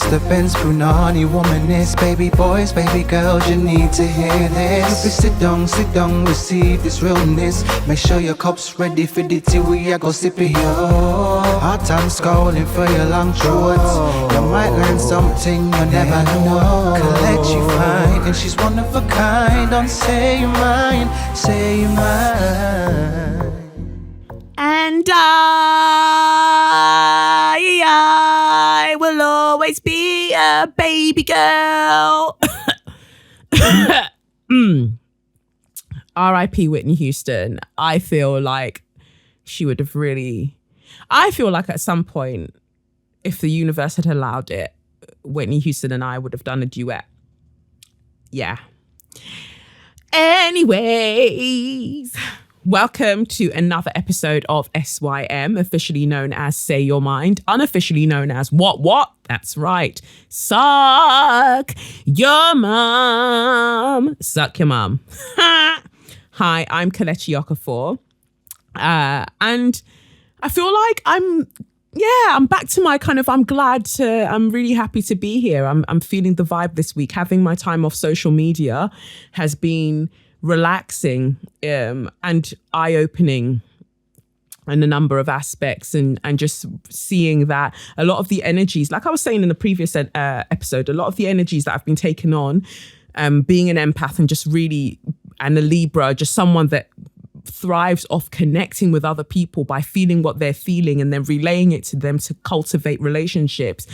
the Benz Punani womanist. Baby boys, baby girls, you need to hear this. You sit down, receive this realness. Make sure your cup's ready for the tea, we are go sip it, yo. Hard time scrolling for your long shorts. You might learn something you never know. Colette, you fine, and she's one of a kind. Don't say you're mine, say you're mine. And I will always be a baby girl. R.I.P. Whitney Houston. I feel like she would have really... I feel like at some point, if the universe had allowed it, Whitney Houston and I would have done a duet. Yeah. Anyways... Welcome to another episode of SYM, officially known as Say Your Mind, unofficially known as What? That's right. Suck your mum. Suck your mum. Hi, I'm Colette Okafor. And I feel like I'm back to my kind of, I'm really happy to be here. I'm feeling the vibe this week. Having my time off social media has been relaxing and eye-opening in a number of aspects, and just seeing that a lot of the energies, like I was saying in the previous episode, a lot of the energies that I've been taking on, being an empath and just really, and a Libra, just someone that thrives off connecting with other people by feeling what they're feeling and then relaying it to them to cultivate relationships.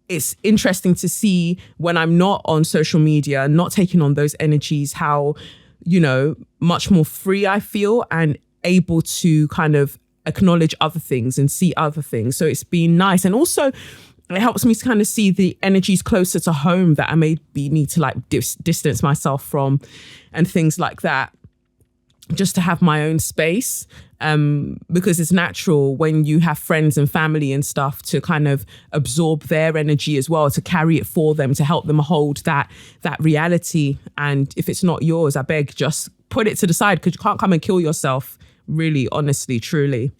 It's interesting to see when I'm not on social media, not taking on those energies, how, much more free I feel and able to kind of acknowledge other things and see other things. So it's been nice. And also it helps me to kind of see the energies closer to home that I maybe need to like distance myself from and things like that, just to have my own space. Because it's natural when you have friends and family and stuff to kind of absorb their energy as well, to carry it for them, to help them hold that reality. And if it's not yours, I beg, just put it to the side, because you can't come and kill yourself, really, honestly, truly.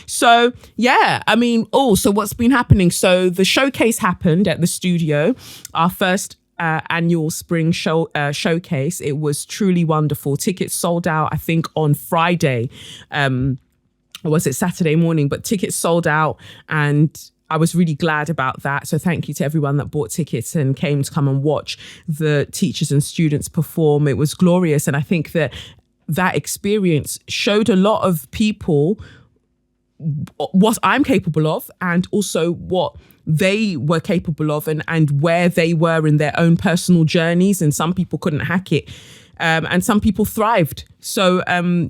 So yeah, so what's been happening? So the showcase happened at the studio, our first annual spring showcase. It was truly wonderful. Tickets sold out, I think, on Friday. Or was it Saturday morning? But tickets sold out, and I was really glad about that. So thank you to everyone that bought tickets and came to come and watch the teachers and students perform. It was glorious. And I think that experience showed a lot of people what I'm capable of, and also what they were capable of, and where they were in their own personal journeys. And some people couldn't hack it, and some people thrived. So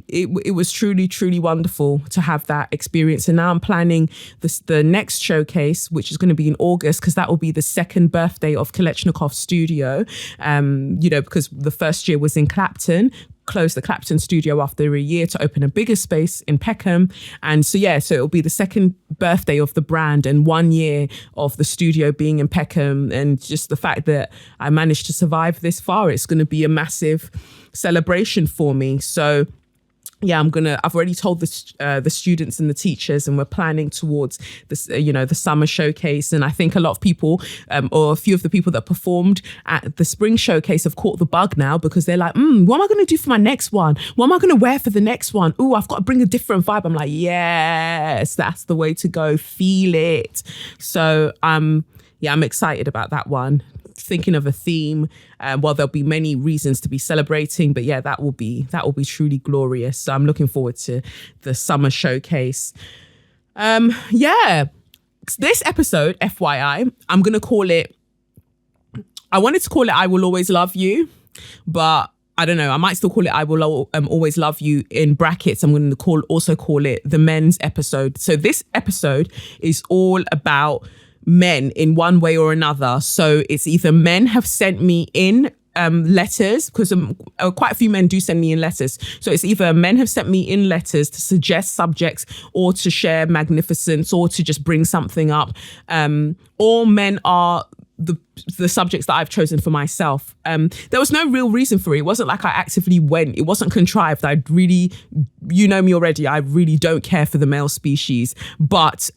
it was truly, truly wonderful to have that experience. And now I'm planning the next showcase, which is going to be in August, because that will be the second birthday of Colette Okafor's studio. Because the first year was in Clapton, closed the Clapton studio after a year to open a bigger space in Peckham. And so it'll be the second birthday of the brand and 1 year of the studio being in Peckham. And just the fact that I managed to survive this far, it's going to be a massive celebration for me. So yeah, I've already told the students and the teachers, and we're planning towards this, the summer showcase. And I think a lot of people, or a few of the people that performed at the spring showcase, have caught the bug now, because they're like, what am I going to do for my next one? What am I going to wear for the next one? Oh, I've got to bring a different vibe. I'm like, yes, that's the way to go. Feel it. So I'm excited about that one. Thinking of a theme. There'll be many reasons to be celebrating, but yeah, that will be truly glorious. So I'm looking forward to the summer showcase. This episode, FYI, I'm gonna call it. I wanted to call it "I Will Always Love You," but I don't know. I might still call it "I Will Always Love You" in brackets. I'm going to also call it the men's episode. So this episode is all about men in one way or another. So it's either men have sent me in letters, because quite a few men do send me in letters. So it's either men have sent me in letters to suggest subjects, or to share magnificence, or to just bring something up, or men are the subjects that I've chosen for myself. There was no real reason for it. It wasn't like I actively went. It wasn't contrived. I really, you know me already, I really don't care for the male species. But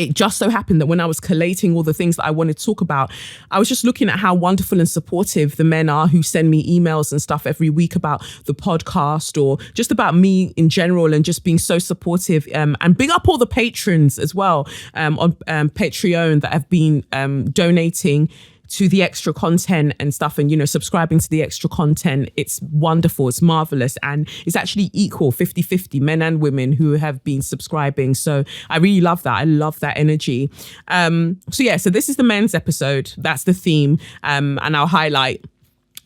it just so happened that when I was collating all the things that I wanted to talk about, I was just looking at how wonderful and supportive the men are who send me emails and stuff every week about the podcast or just about me in general, and just being so supportive. And big up all the patrons as well on Patreon that have been donating to the extra content and stuff, and, you know, subscribing to the extra content. It's wonderful. It's marvelous. And it's actually equal 50-50 men and women who have been subscribing. So I really love that. I love that energy. So this is the men's episode. That's the theme. And I'll highlight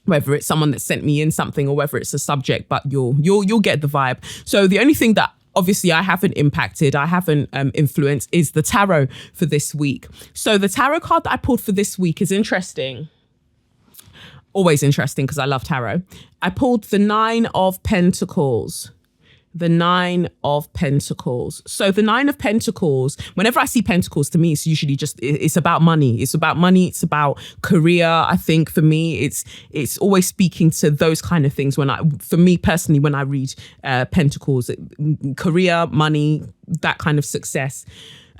whether it's someone that sent me in something or whether it's a subject, but you'll get the vibe. So the only thing that obviously I haven't impacted, I haven't influenced, is the tarot for this week. So the tarot card that I pulled for this week is interesting. Always interesting because I love tarot. I pulled the 9 of Pentacles. The 9 of Pentacles. So the 9 of Pentacles, whenever I see Pentacles, to me, it's usually just, it's about money. It's about money. It's about career. I think for me, it's always speaking to those kind of things. For me personally, when I read Pentacles, career, money, that kind of success.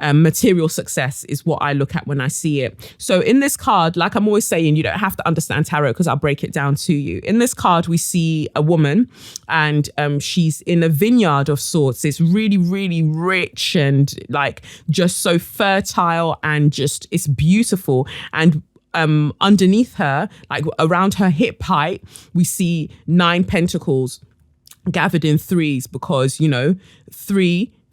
Material success is what I look at when I see it. So in this card, like I'm always saying, you don't have to understand tarot because I'll break it down to you. In this card, we see a woman and she's in a vineyard of sorts. It's really, really rich and like just so fertile and just it's beautiful. And underneath her, like around her hip height, we see 9 pentacles gathered in threes because, you know,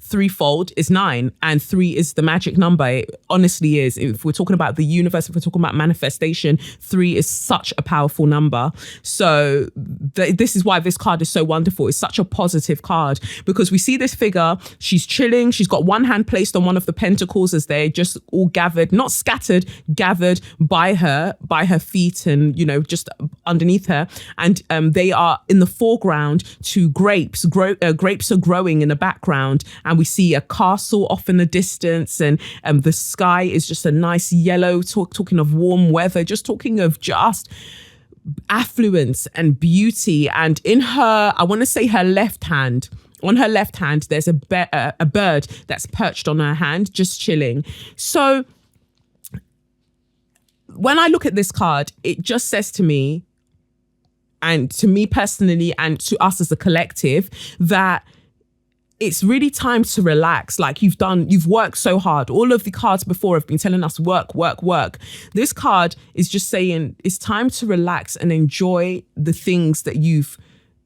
threefold is 9 and 3 is the magic number. It honestly is. If we're talking about the universe, if we're talking about manifestation, 3 is such a powerful number. So this is why this card is so wonderful. It's such a positive card because we see this figure. She's chilling. She's got one hand placed on one of the pentacles as they're just all gathered, not scattered, gathered by her feet and, you know, just underneath her. And they are in the foreground to grapes. Grapes are growing in the background. And we see a castle off in the distance, and the sky is just a nice yellow, talking of warm weather, just talking of just affluence and beauty. And in her, I want to say her left hand, on her left hand, there's a bird that's perched on her hand, just chilling. So when I look at this card, it just says to me, and to me personally, and to us as a collective, that it's really time to relax. Like you've worked so hard. All of the cards before have been telling us work, work, work. This card is just saying it's time to relax and enjoy the things that you've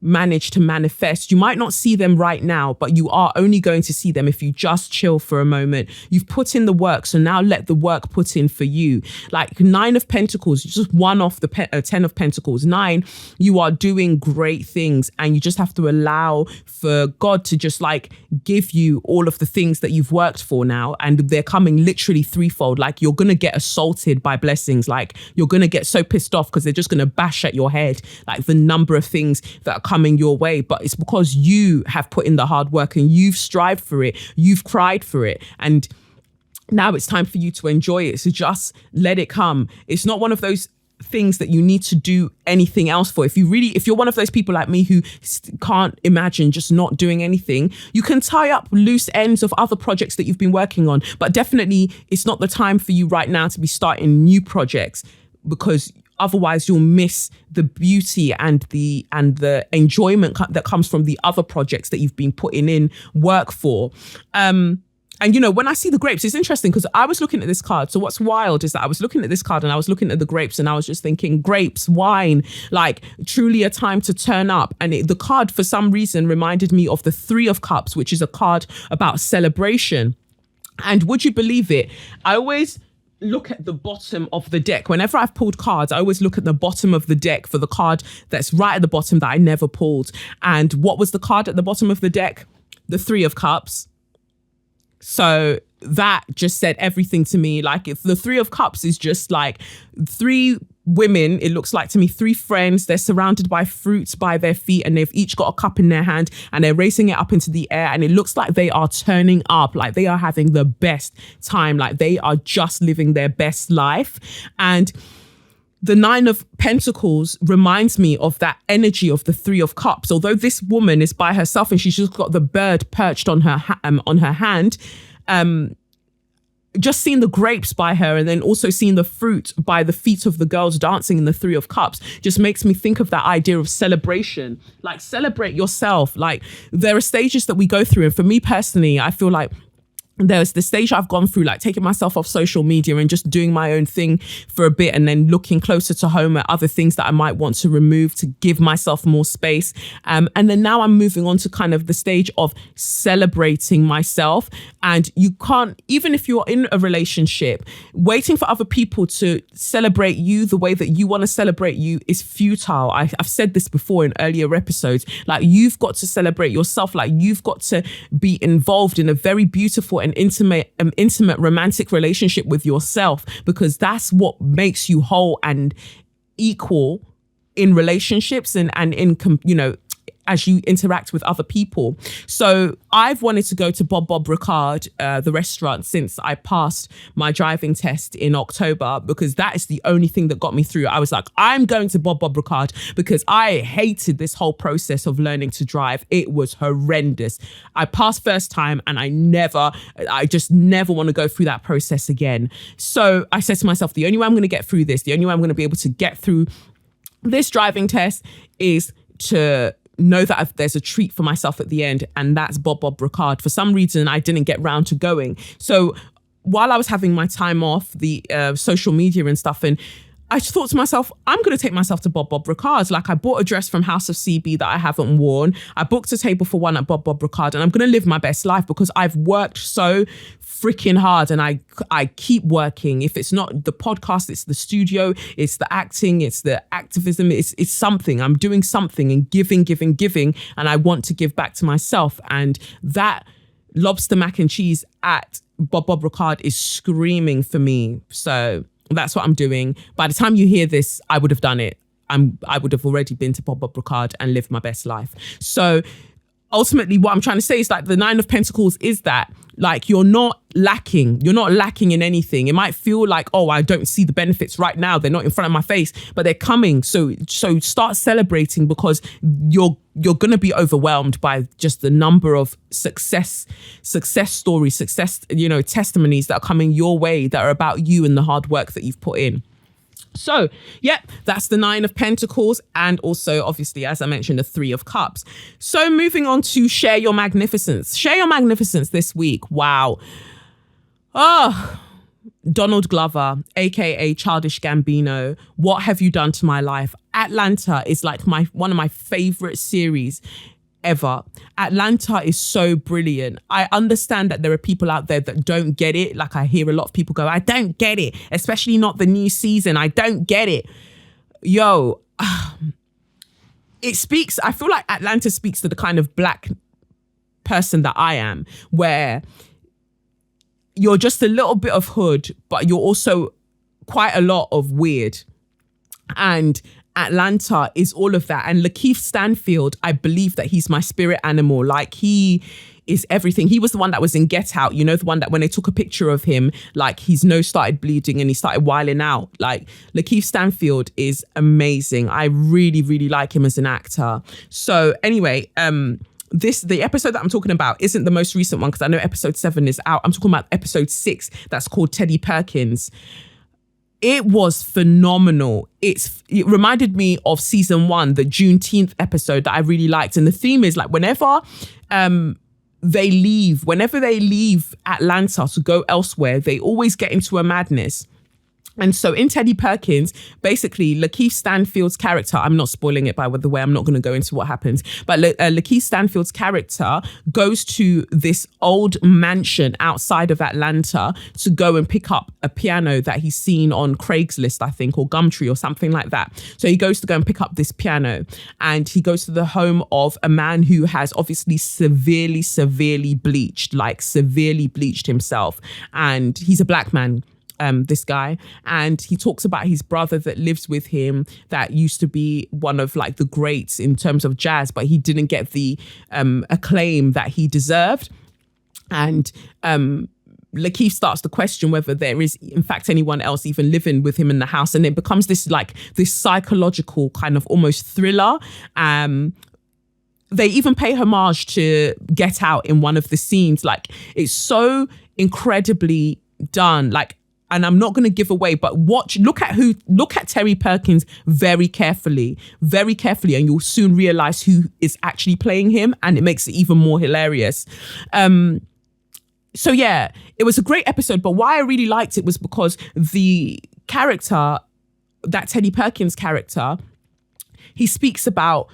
managed to manifest. You might not see them right now, but you are only going to see them if you just chill for a moment. You've put in the work, so now let the work put in for you. Like 9 of Pentacles, just one off the 10 of Pentacles. 9, you are doing great things and you just have to allow for God to just like give you all of the things that you've worked for now, and they're coming literally threefold. Like you're going to get assaulted by blessings. Like you're going to get so pissed off because they're just going to bash at your head, like the number of things that are coming your way, but it's because you have put in the hard work and you've strived for it, you've cried for it, and now it's time for you to enjoy it. So just let it come. It's not one of those things that you need to do anything else for. If you're one of those people like me who can't imagine just not doing anything, you can tie up loose ends of other projects that you've been working on, but definitely it's not the time for you right now to be starting new projects, because otherwise you'll miss the beauty and the enjoyment that comes from the other projects that you've been putting in work for. And, you know, when I see the grapes, it's interesting because I was looking at this card. So what's wild is that I was looking at this card and I was looking at the grapes and I was just thinking grapes, wine, like truly a time to turn up. And the card for some reason reminded me of the 3 of Cups, which is a card about celebration. And would you believe it? I always look at the bottom of the deck. Whenever I've pulled cards, I always look at the bottom of the deck for the card that's right at the bottom that I never pulled. And what was the card at the bottom of the deck? The 3 of Cups. So that just said everything to me. Like if the 3 of Cups is just like 3 women, it looks like to me 3 friends, they're surrounded by fruits by their feet and they've each got a cup in their hand and they're raising it up into the air, and it looks like they are turning up, like they are having the best time, like they are just living their best life. And the 9 of Pentacles reminds me of that energy of the 3 of Cups. Although this woman is by herself and she's just got the bird perched on her hand, just seeing the grapes by her and then also seeing the fruit by the feet of the girls dancing in the Three of Cups just makes me think of that idea of celebration. Like, celebrate yourself. Like, there are stages that we go through. And for me personally, I feel like there's the stage I've gone through, like taking myself off social media and just doing my own thing for a bit, and then looking closer to home at other things that I might want to remove to give myself more space. And then now I'm moving on to kind of the stage of celebrating myself. And you can't, even if you're in a relationship, waiting for other people to celebrate you the way that you want to celebrate you is futile. I've said this before in earlier episodes. Like, you've got to celebrate yourself. Like, you've got to be involved in a very beautiful and intimate romantic relationship with yourself, because that's what makes you whole and equal in relationships and in, you know, as you interact with other people. So I've wanted to go to Bob Ricard, the restaurant, since I passed my driving test in October, because that is the only thing that got me through. I was like, I'm going to Bob Ricard because I hated this whole process of learning to drive. It was horrendous. I passed first time and I just never want to go through that process again. So I said to myself, the only way I'm going to get through this, the only way I'm going to be able to get through this driving test is to know that there's a treat for myself at the end, and that's Bob Ricard. For some reason, I didn't get round to going. So while I was having my time off the social media and stuff, and I just thought to myself, I'm going to take myself to Bob Ricard. Like, I bought a dress from House of CB that I haven't worn. I booked a table for one at Bob Ricard, and I'm going to live my best life because I've worked so freaking hard, and I keep working. If it's not the podcast, it's the studio, it's the acting, it's the activism, it's something. I'm doing something and giving, and I want to give back to myself. And that lobster mac and cheese at Bob Ricard is screaming for me. So that's what I'm doing. By the time you hear this, I would have done it. I would have already been to Bob Ricard and lived my best life. So ultimately, what I'm trying to say is, like, the Nine of Pentacles is that, like, you're not lacking in anything. It might feel like, oh, I don't see the benefits right now, they're not in front of my face, but they're coming. So start celebrating, because you're going to be overwhelmed by just the number of success stories, testimonies that are coming your way that are about you and the hard work that you've put in. So, that's the Nine of Pentacles, and also, obviously, as I mentioned, the Three of Cups. So moving on to Share Your Magnificence. Share Your Magnificence this week. Wow. Donald Glover, aka Childish Gambino. What have you done to my life? Atlanta is like one of my favorite series ever. Atlanta is so brilliant. I understand that there are people out there that don't get it. Like, I hear a lot of people go, I don't get it, especially not the new season. I don't get it. Yo, I feel like Atlanta speaks to the kind of Black person that I am, where you're just a little bit of hood, but you're also quite a lot of weird. And Atlanta is all of that. And Lakeith Stanfield, I believe that he's my spirit animal. Like, he is everything. He was the one that was in Get Out, you know, the one that when they took a picture of him, like, his nose started bleeding and he started wilding out. Like, Lakeith Stanfield is amazing. I really, really like him as an actor. So anyway, the episode that I'm talking about isn't the most recent one, because I know episode 7 is out. I'm talking about episode 6 that's called Teddy Perkins. It was phenomenal. It reminded me of season 1, the Juneteenth episode that I really liked. And the theme is, like, whenever they leave Atlanta to go elsewhere, they always get into a madness. And so in Teddy Perkins, basically, Lakeith Stanfield's character, I'm not spoiling it by the way, I'm not going to go into what happens, but Lakeith Stanfield's character goes to this old mansion outside of Atlanta to go and pick up a piano that he's seen on Craigslist, I think, or Gumtree or something like that. So he goes to go and pick up this piano, and he goes to the home of a man who has obviously severely bleached himself. And he's a Black man, this guy, and he talks about his brother that lives with him that used to be one of, like, the greats in terms of jazz, but he didn't get the acclaim that he deserved. And Lakeith starts to question whether there is in fact anyone else even living with him in the house, and it becomes this psychological kind of almost thriller. They even pay homage to Get Out in one of the scenes. Like, it's so incredibly done. Like, and I'm not going to give away, but look at Terry Perkins very carefully, and you'll soon realize who is actually playing him, and it makes it even more hilarious. So yeah, it was a great episode, but why I really liked it was because the character, that Teddy Perkins character, he speaks about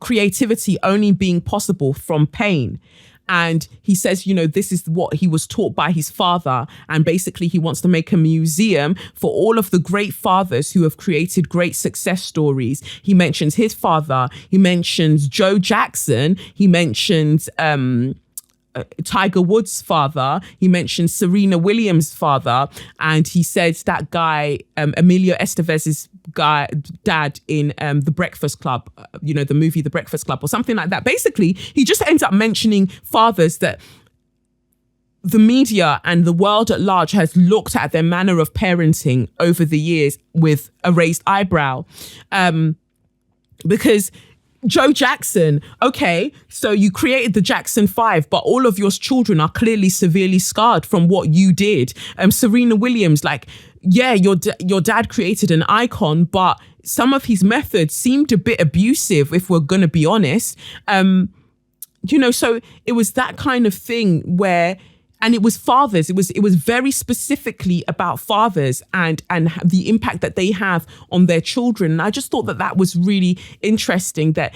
creativity only being possible from pain. And he says, you know, this is what he was taught by his father. And basically he wants to make a museum for all of the great fathers who have created great success stories. He mentions his father. He mentions Joe Jackson. He mentions Tiger Woods' father. He mentioned Serena Williams' father, and he said that guy, Emilio Estevez's dad in The Breakfast Club, you know, the movie The Breakfast Club or something like that. Basically, he just ends up mentioning fathers that the media and the world at large has looked at their manner of parenting over the years with a raised eyebrow. Because Joe Jackson, okay, so you created the Jackson 5, but all of your children are clearly severely scarred from what you did. Serena Williams, like, yeah, your dad created an icon, but some of his methods seemed a bit abusive, if we're going to be honest. You know, so it was that kind of thing where, and it was fathers. It was very specifically about fathers and the impact that they have on their children. And I just thought that was really interesting, that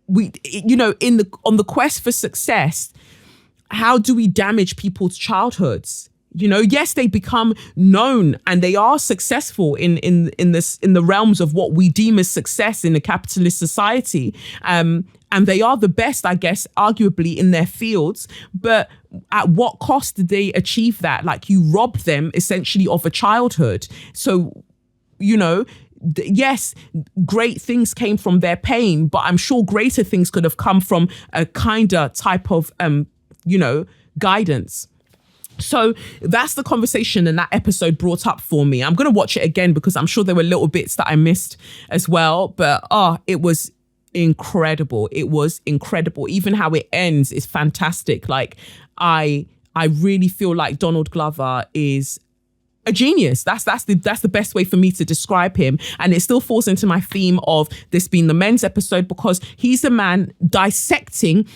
we, you know, on the quest for success, how do we damage people's childhoods? You know, yes, they become known and they are successful in the realms of what we deem as success in a capitalist society. And they are the best, I guess, arguably in their fields. But at what cost did they achieve that? Like, you robbed them essentially of a childhood. So, you know, yes, great things came from their pain, but I'm sure greater things could have come from a kinder type of, you know, guidance. So that's the conversation and that episode brought up for me. I'm going to watch it again because I'm sure there were little bits that I missed as well. But it was incredible. It was incredible. Even how it ends is fantastic. Like, I really feel like Donald Glover is a genius. That's the best way for me to describe him. And it still falls into my theme of this being the men's episode, because he's a man dissecting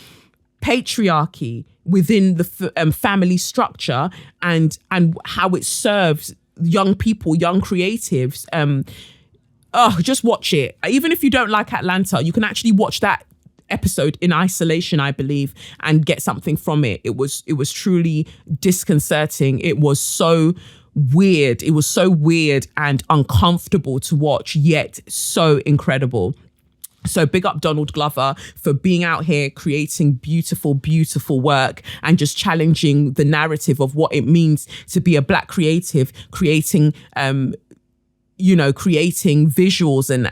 patriarchy within the family structure and how it serves young people, young creatives. Just watch it. Even if you don't like Atlanta, you can actually watch that episode in isolation, I believe, and get something from it. It was truly disconcerting. It was so weird. It was so weird and uncomfortable to watch, yet so incredible. So big up Donald Glover for being out here creating beautiful, beautiful work and just challenging the narrative of what it means to be a Black creative, creating creating visuals and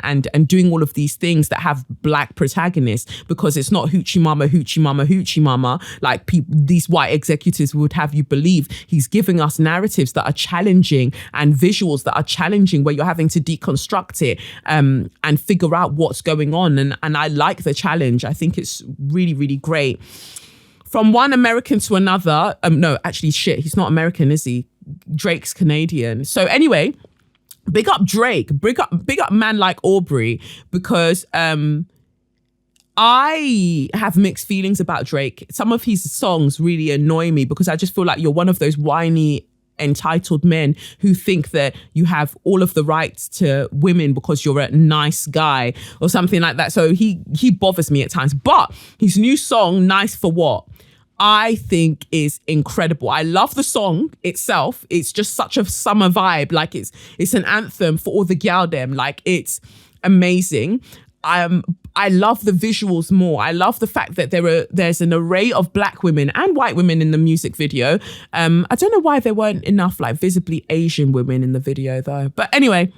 doing all of these things that have Black protagonists, because it's not hoochie mama, hoochie mama, hoochie mama, like these white executives would have you believe. He's giving us narratives that are challenging and visuals that are challenging, where you're having to deconstruct it and figure out what's going on. And I like the challenge. I think it's really, really great. From one American to another, no, actually, he's not American, is he? Drake's Canadian. So anyway, big up Drake, big up man like Aubrey, because I have mixed feelings about Drake. Some of his songs really annoy me because I just feel like you're one of those whiny, entitled men who think that you have all of the rights to women because you're a nice guy or something like that. So he bothers me at times. But his new song, Nice for What?, I think is incredible. I love the song itself. It's just such a summer vibe. Like it's an anthem for all the gal dem. Like, it's amazing. I love the visuals more. I love the fact that there's an array of Black women and white women in the music video. I don't know why there weren't enough like visibly Asian women in the video though. But anyway,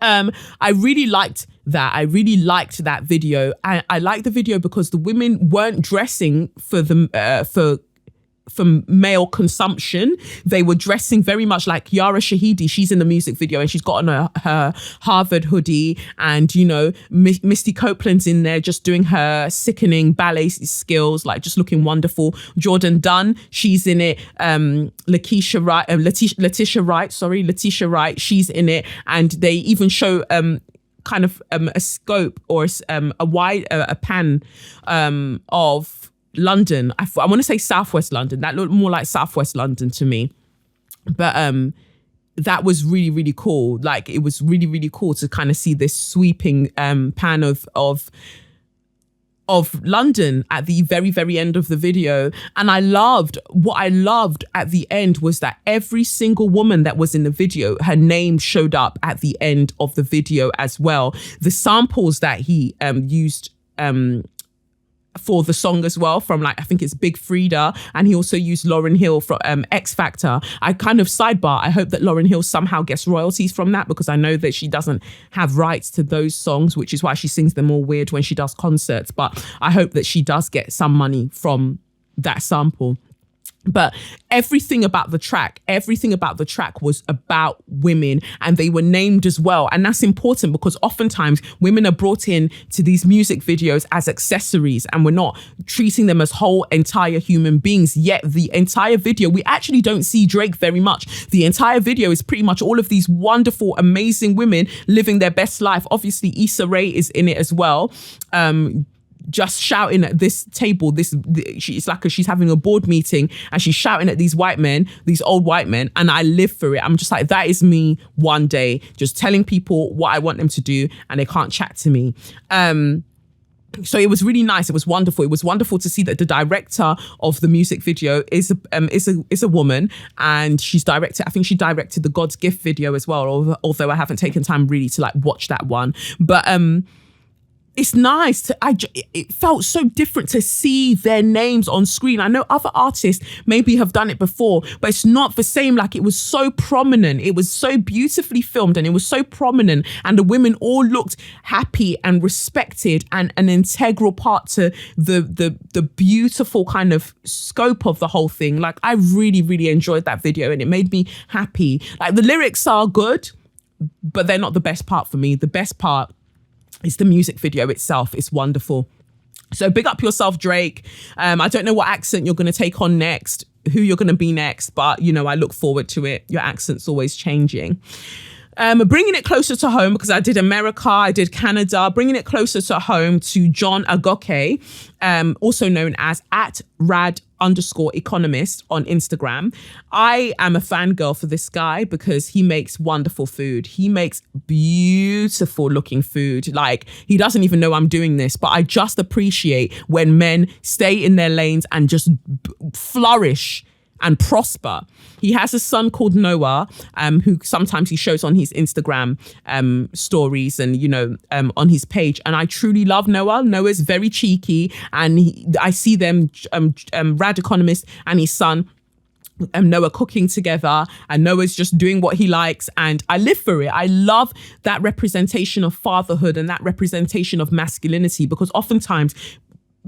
I really liked that. I really liked that video. I liked the video because the women weren't dressing for for male consumption. They were dressing very much like Yara Shahidi. She's in the music video and she's got on her Harvard hoodie, and you know, Misty Copeland's in there just doing her sickening ballet skills, like just looking wonderful. Jordan Dunn, she's in it. Letitia Wright, she's in it, and they even show kind of a scope or a pan of London. I want to say Southwest London. That looked more like Southwest London to me, but that was really, really cool. Like, it was really, really cool to kind of see this sweeping pan of London at the very, very end of the video. And what I loved at the end was that every single woman that was in the video, her name showed up at the end of the video as well. The samples that he used for the song as well, from like, I think it's Big Frida, and he also used Lauryn Hill from X Factor. I kind of sidebar, I hope that Lauryn Hill somehow gets royalties from that, because I know that she doesn't have rights to those songs, which is why she sings them all weird when she does concerts. But I hope that she does get some money from that sample. But everything about the track was about women, and they were named as well. And that's important, because oftentimes women are brought in to these music videos as accessories, and we're not treating them as whole entire human beings. Yet the entire video, we actually don't see Drake very much. The entire video is pretty much all of these wonderful, amazing women living their best life. Obviously, Issa Rae is in it as well. Just shouting at this table. It's like she's having a board meeting and she's shouting at these old white men, and I live for it. I'm just like, that is me one day, just telling people what I want them to do, and they can't chat to me. So it was really nice. It was wonderful. It was wonderful to see that the director of the music video is a woman, and she directed the God's Gift video as well. Although I haven't taken time really to like watch that one, but it's nice. It felt so different to see their names on screen. I know other artists maybe have done it before, but it's not the same. Like, it was so prominent. It was so beautifully filmed, and it was so prominent. And the women all looked happy and respected, and an integral part to the beautiful kind of scope of the whole thing. Like, I really, really enjoyed that video, and it made me happy. Like, the lyrics are good, but they're not the best part for me. The best part is the music video itself. It's wonderful. So big up yourself, Drake. I don't know what accent you're going to take on next, who you're going to be next, but you know, I look forward to it. Your accent's always changing. Bringing it closer to home, because I did America, I did Canada, bringing it closer to home to John Agoke, also known as @rad_economist on Instagram. I am a fangirl for this guy because he makes wonderful food. He makes beautiful looking food. Like, he doesn't even know I'm doing this, but I just appreciate when men stay in their lanes and just flourish and prosper. He has a son called Noah, who sometimes he shows on his Instagram stories and, you know, on his page. And I truly love Noah. Noah's very cheeky, and I see them, Rad Economist and his son, Noah, cooking together, and Noah's just doing what he likes, and I live for it. I love that representation of fatherhood and that representation of masculinity, because oftentimes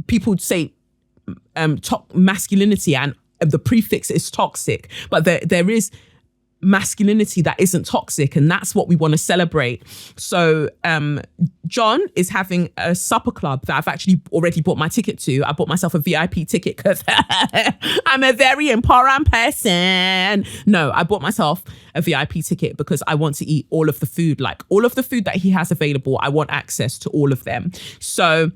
people say masculinity and the prefix is toxic, but there is masculinity that isn't toxic, and that's what we want to celebrate. So John is having a supper club that I've actually already bought my ticket to. I bought myself a VIP ticket because I'm a very important person. No, I bought myself a VIP ticket because I want to eat all of the food, like all of the food that he has available. I want access to all of them. So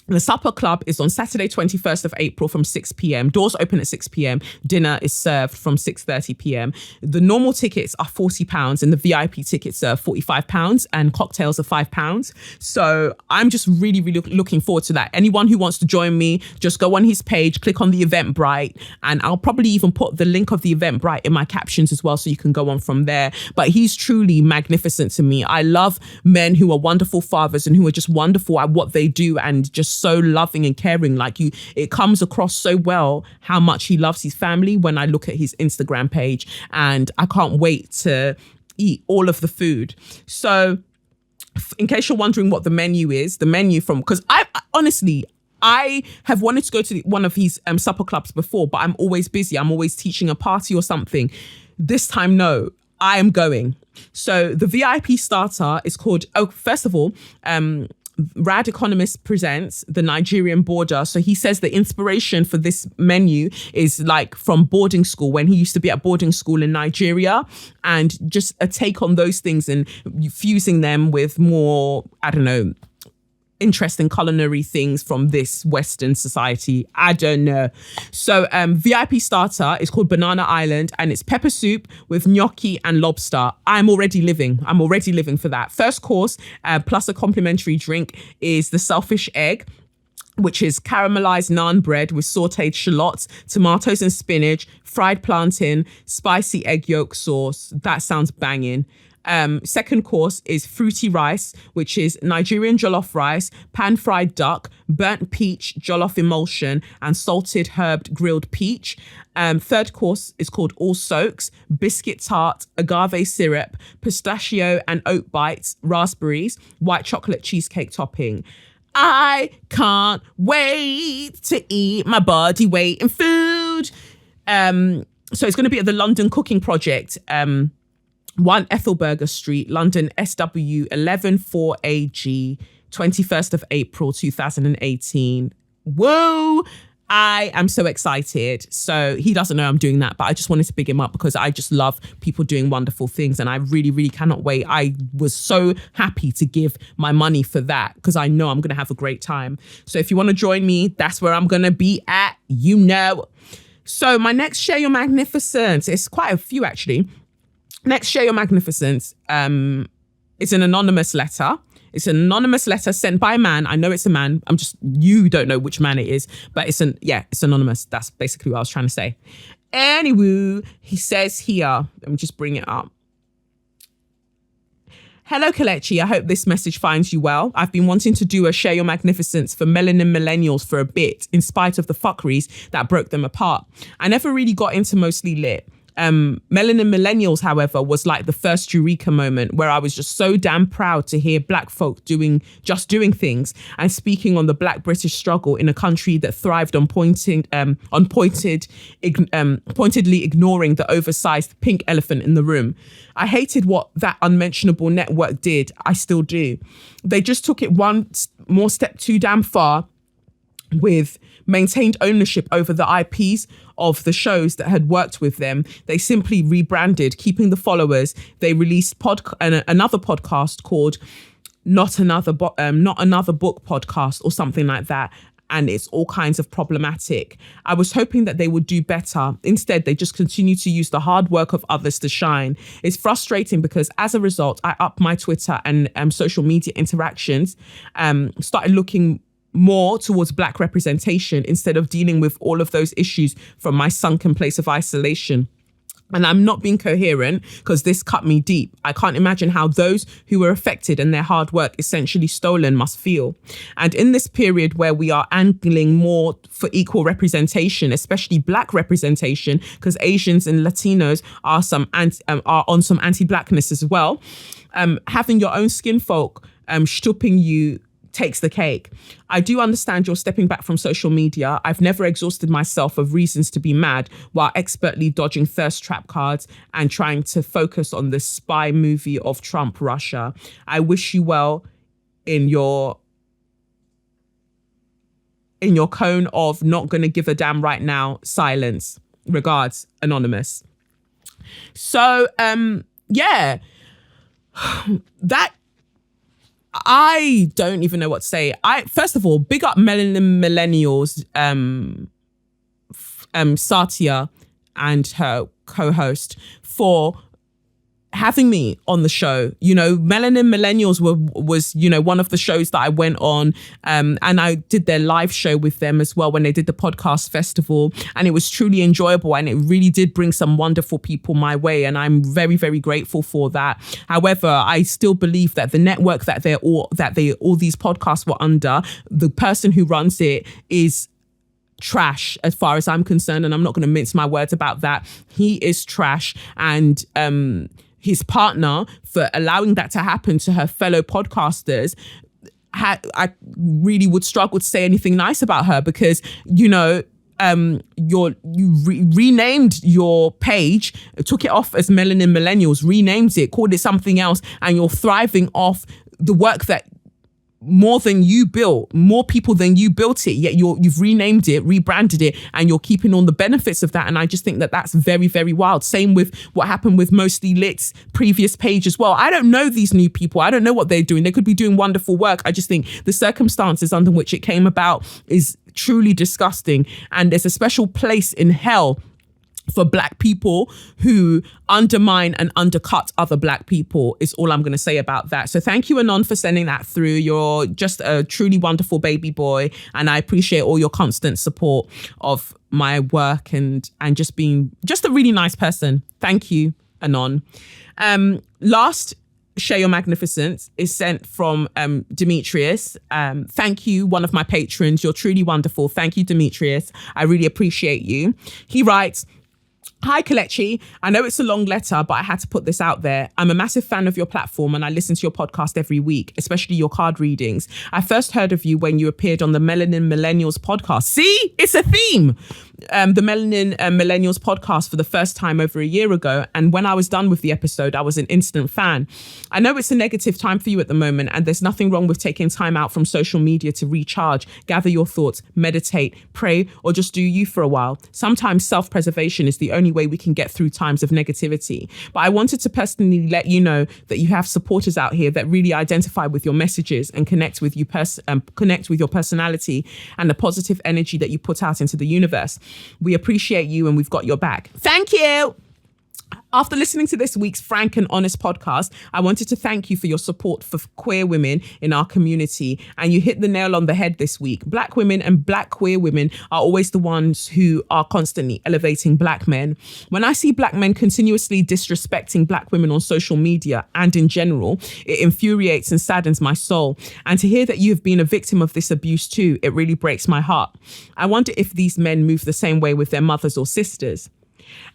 the supper club is on Saturday, 21st of April from 6 p.m. Doors open at 6 p.m. Dinner is served from 6:30 p.m. The normal tickets are £40 and the VIP tickets are £45 and cocktails are £5. So I'm just really, really looking forward to that. Anyone who wants to join me, just go on his page, click on the Eventbrite, and I'll probably even put the link of the Eventbrite in my captions as well, so you can go on from there. But he's truly magnificent to me. I love men who are wonderful fathers and who are just wonderful at what they do and just so loving and caring. Like, it comes across so well how much he loves his family when I look at his Instagram page, and I can't wait to eat all of the food. So in case you're wondering what the menu is, because I honestly, I have wanted to go to one of his supper clubs before, but I'm always busy. I'm always teaching a party or something. This time, no, I am going. So the VIP starter is called, first of all, Rad Economist presents the Nigerian border. So he says the inspiration for this menu is like from boarding school, when he used to be at boarding school in Nigeria, and just a take on those things and fusing them with more, I don't know, interesting culinary things from this Western society. I don't know. So VIP starter is called Banana Island, and it's pepper soup with gnocchi and lobster. I'm already living for that. First course plus a complimentary drink is the Selfish Egg, which is caramelized naan bread with sauteed shallots, tomatoes and spinach, fried plantain, spicy egg yolk sauce. That sounds banging. Second course is fruity rice, which is Nigerian jollof rice, pan-fried duck, burnt peach jollof emulsion, and salted herbed grilled peach. Third course is called All Soaks, biscuit tart, agave syrup, pistachio and oat bites, raspberries, white chocolate cheesecake topping. I can't wait to eat my body weight in food. So it's going to be at the London Cooking Project, 1 Ethelberger Street, London, SW 114AG, 21st of April 2018. Whoa! I am so excited. So he doesn't know I'm doing that, but I just wanted to big him up because I just love people doing wonderful things, and I really, really cannot wait. I was so happy to give my money for that because I know I'm going to have a great time. So if you want to join me, that's where I'm going to be at, you know. So my next Share Your Magnificence, it's quite a few actually. Next Share Your Magnificence, it's an anonymous letter. It's an anonymous letter sent by a man. I know it's a man. You don't know which man it is, but it's anonymous. That's basically what I was trying to say. Anyway, he says here, let me just bring it up. Hello, Collecti. I hope this message finds you well. I've been wanting to do a Share Your Magnificence for Melanin Millennials for a bit, in spite of the fuckeries that broke them apart. I never really got into Mostly Lit. Melanin Millennials, however, was like the first eureka moment where I was just so damn proud to hear black folk doing things and speaking on the black British struggle in a country that thrived on pointedly ignoring the oversized pink elephant in the room. I hated what that unmentionable network did. I still do. They just took it one more step too damn far with maintained ownership over the IPs of the shows that had worked with them. They simply rebranded, keeping the followers. They released another podcast called Not Another Book Podcast or something like that. And it's all kinds of problematic. I was hoping that they would do better. Instead, they just continue to use the hard work of others to shine. It's frustrating because as a result, I upped my Twitter and social media interactions, started looking more towards black representation instead of dealing with all of those issues from my sunken place of isolation. And I'm not being coherent because this cut me deep. I can't imagine how those who were affected and their hard work essentially stolen must feel. And in this period where we are angling more for equal representation, especially black representation, because Asians and Latinos are on some anti-blackness as well, having your own skin folk stopping you takes the cake. I do understand you're stepping back from social media. I've never exhausted myself of reasons to be mad while expertly dodging thirst trap cards and trying to focus on the spy movie of Trump, Russia. I wish you well in your cone of not gonna give a damn right now silence. Regards, Anonymous. So, yeah, that I don't even know what to say. First of all, big up Melanin Millennials, Satya and her co-host for having me on the show. You know, Melanin Millennials was one of the shows that I went on, and I did their live show with them as well when they did the podcast festival, and it was truly enjoyable, and it really did bring some wonderful people my way, and I'm very, very grateful for that. However, I still believe that the network that all these podcasts were under, the person who runs it is trash as far as I'm concerned, and I'm not going to mince my words about that. He is trash, and his partner for allowing that to happen to her fellow podcasters I really would struggle to say anything nice about her because, you know, renamed your page, took it off as Melanin Millennials, renamed it, called it something else, and you're thriving off the work that more than you built, more people than you built it, yet you've renamed it, rebranded it, and you're keeping on the benefits of that. And I just think that that's very, very wild. Same with what happened with Mostly Lit's previous page as well. I don't know these new people. I don't know what they're doing. They could be doing wonderful work. I just think the circumstances under which it came about is truly disgusting. And there's a special place in hell for Black people who undermine and undercut other Black people, is all I'm going to say about that. So thank you, Anon, for sending that through. You're just a truly wonderful baby boy, and I appreciate all your constant support of my work and just being just a really nice person. Thank you, Anon. Last, Share Your Magnificence is sent from Demetrius. Thank you, one of my patrons. You're truly wonderful. Thank you, Demetrius. I really appreciate you. He writes, "Hi, Collecti. I know it's a long letter, but I had to put this out there. I'm a massive fan of your platform and I listen to your podcast every week, especially your card readings. I first heard of you when you appeared on the Melanin Millennials podcast." See, it's a theme. The Melanin Millennials podcast for the first time over a year ago. And when I was done with the episode, I was an instant fan. I know it's a negative time for you at the moment, and there's nothing wrong with taking time out from social media to recharge, gather your thoughts, meditate, pray, or just do you for a while. Sometimes self-preservation is the only way we can get through times of negativity. But I wanted to personally let you know that you have supporters out here that really identify with your messages and connect with you connect with your personality and the positive energy that you put out into the universe. We appreciate you and we've got your back. Thank you. After listening to this week's Frank and Honest podcast, I wanted to thank you for your support for queer women in our community. And you hit the nail on the head this week. Black women and Black queer women are always the ones who are constantly elevating Black men. When I see Black men continuously disrespecting Black women on social media and in general, it infuriates and saddens my soul. And to hear that you have been a victim of this abuse too, it really breaks my heart. I wonder if these men move the same way with their mothers or sisters.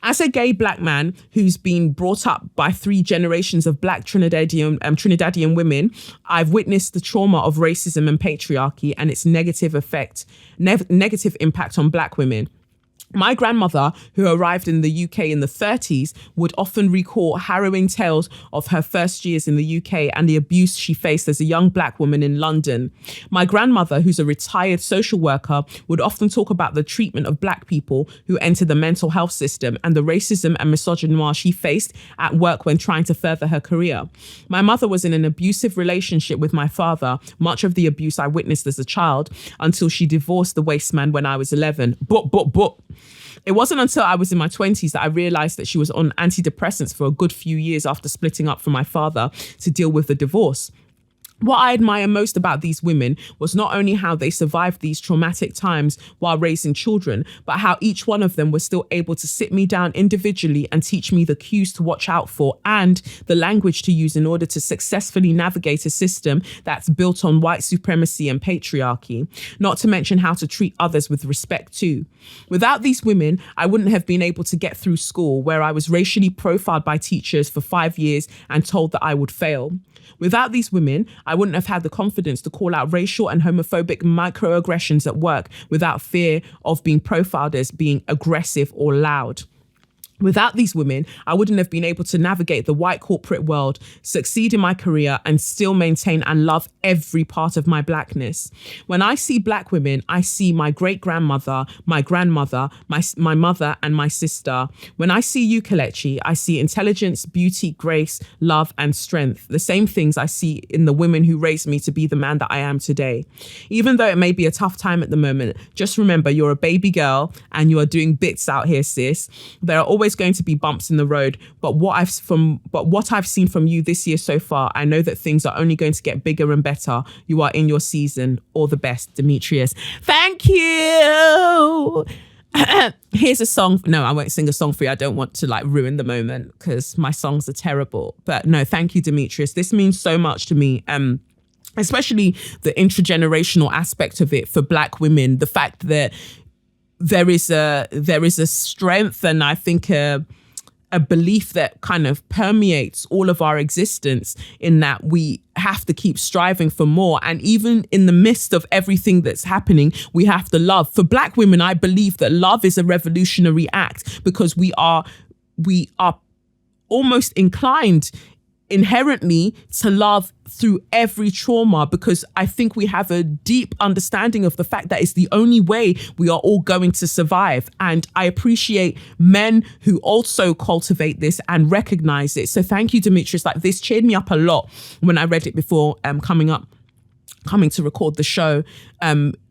As a gay Black man who's been brought up by 3 generations of Black Trinidadian women, I've witnessed the trauma of racism and patriarchy and its negative impact on Black women. My grandmother, who arrived in the UK in the 30s, would often recall harrowing tales of her first years in the UK and the abuse she faced as a young Black woman in London. My grandmother, who's a retired social worker, would often talk about the treatment of Black people who entered the mental health system and the racism and misogyny she faced at work when trying to further her career. My mother was in an abusive relationship with my father, much of the abuse I witnessed as a child, until she divorced the waste man when I was 11. It wasn't until I was in my 20s that I realized that she was on antidepressants for a good few years after splitting up from my father to deal with the divorce. What I admire most about these women was not only how they survived these traumatic times while raising children, but how each one of them was still able to sit me down individually and teach me the cues to watch out for and the language to use in order to successfully navigate a system that's built on white supremacy and patriarchy, not to mention how to treat others with respect too. Without these women, I wouldn't have been able to get through school, where I was racially profiled by teachers for 5 years and told that I would fail. Without these women, I wouldn't have had the confidence to call out racial and homophobic microaggressions at work without fear of being profiled as being aggressive or loud. Without these women, I wouldn't have been able to navigate the white corporate world, succeed in my career, and still maintain and love every part of my Blackness. When I see Black women, I see my great-grandmother, my grandmother, my mother, and my sister. When I see you, Collecti, I see intelligence, beauty, grace, love, and strength. The same things I see in the women who raised me to be the man that I am today. Even though it may be a tough time at the moment, just remember you're a baby girl and you are doing bits out here, sis. There are always going to be bumps in the road, but what I've seen from you this year so far, I know that things are only going to get bigger and better. You are in your season. All the best, Demetrius. Thank you. Here's a song. No, I won't sing a song for you. I don't want to ruin the moment because my songs are terrible. But no, thank you, Demetrius. This means so much to me. Especially the intergenerational aspect of it for Black women. The fact that there is a strength and I think a belief that kind of permeates all of our existence, in that we have to keep striving for more. And even in the midst of everything that's happening, we have to love. For Black women, I believe that love is a revolutionary act, because we are almost inclined inherently to love through every trauma, because I think we have a deep understanding of the fact that it's the only way we are all going to survive. And I appreciate men who also cultivate this and recognize it. So thank you, Demetrius. Like, this cheered me up a lot when I read it before coming to record the show.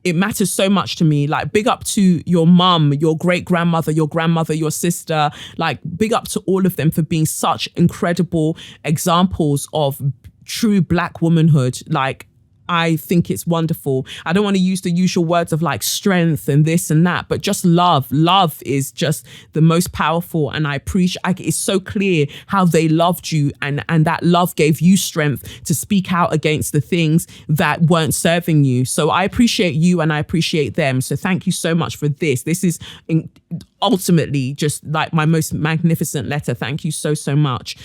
It matters so much to me. Like, big up to your mum, your great grandmother, your grandmother, your sister. Like, big up to all of them for being such incredible examples of true Black womanhood. Like, I think it's wonderful. I don't want to use the usual words of like strength and this and that, but just love. Love is just the most powerful. And I appreciate, it's so clear how they loved you, and that love gave you strength to speak out against the things that weren't serving you. So I appreciate you and I appreciate them. So thank you so much for this. This is ultimately just like my most magnificent letter. Thank you so, so much.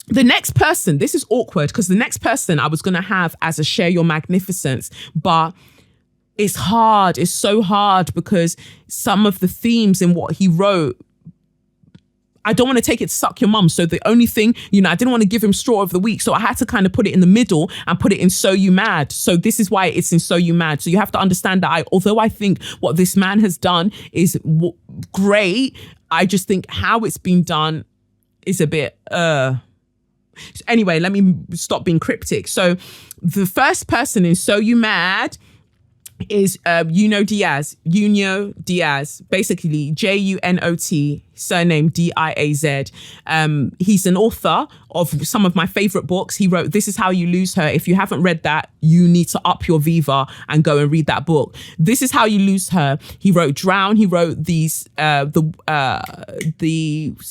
The next person, this is awkward because the next person I was going to have as a share your magnificence, but it's hard. It's so hard because some of the themes in what he wrote, I don't want to take it to suck your mum. So the only thing, I didn't want to give him straw of the week. So I had to kind of put it in the middle and put it in So You Mad. So this is why it's in So You Mad. So you have to understand that although I think what this man has done is great, I just think how it's been done is a bit, Anyway, let me stop being cryptic. So the first person in So You Mad is Junot Diaz, basically Junot, surname Diaz. He's an author of some of my favorite books. He wrote This Is How You Lose Her. If you haven't read that, you need to up your Viva and go and read that book. This Is How You Lose Her. He wrote Drown. He wrote the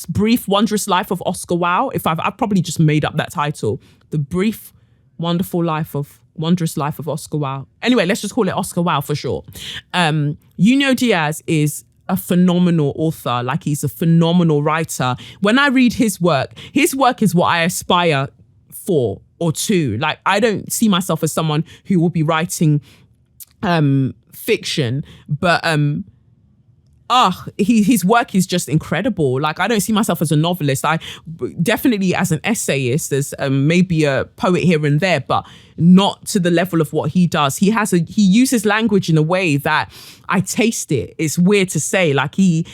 Brief Wondrous Life of Oscar Wilde. I've probably just made up that title. The Brief Wondrous Life of Oscar Wilde. Anyway, let's just call it Oscar Wilde for short. Junot Diaz is a phenomenal author. Like, he's a phenomenal writer. When I read his work is what I aspire for or to. Like, I don't see myself as someone who will be writing fiction, but his work is just incredible. Like, I don't see myself as a novelist. I definitely as an essayist, as maybe a poet here and there, but not to the level of what he does. He uses language in a way that I taste it. It's weird to say. Like, he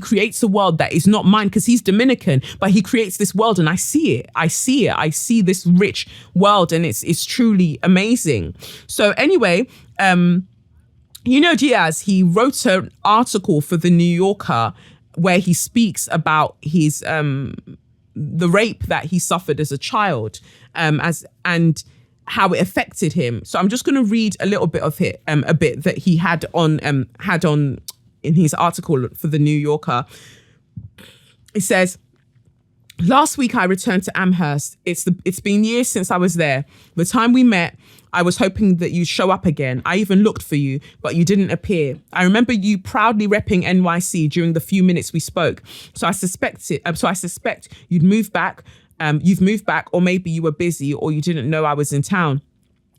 creates a world that is not mine because he's Dominican, but he creates this world and I see it. I see this rich world, and it's truly amazing. So anyway, Junot Diaz, he wrote an article for the New Yorker where he speaks about his the rape that he suffered as a child, and how it affected him. So I'm just going to read a little bit of it, a bit that he had on in his article for the New Yorker. It says, "Last week I returned to Amherst. It's been years since I was there. The time we met, I was hoping that you'd show up again. I even looked for you, but you didn't appear. I remember you proudly repping NYC during the few minutes we spoke. So I suspect you'd moved back. You've moved back, or maybe you were busy, or you didn't know I was in town.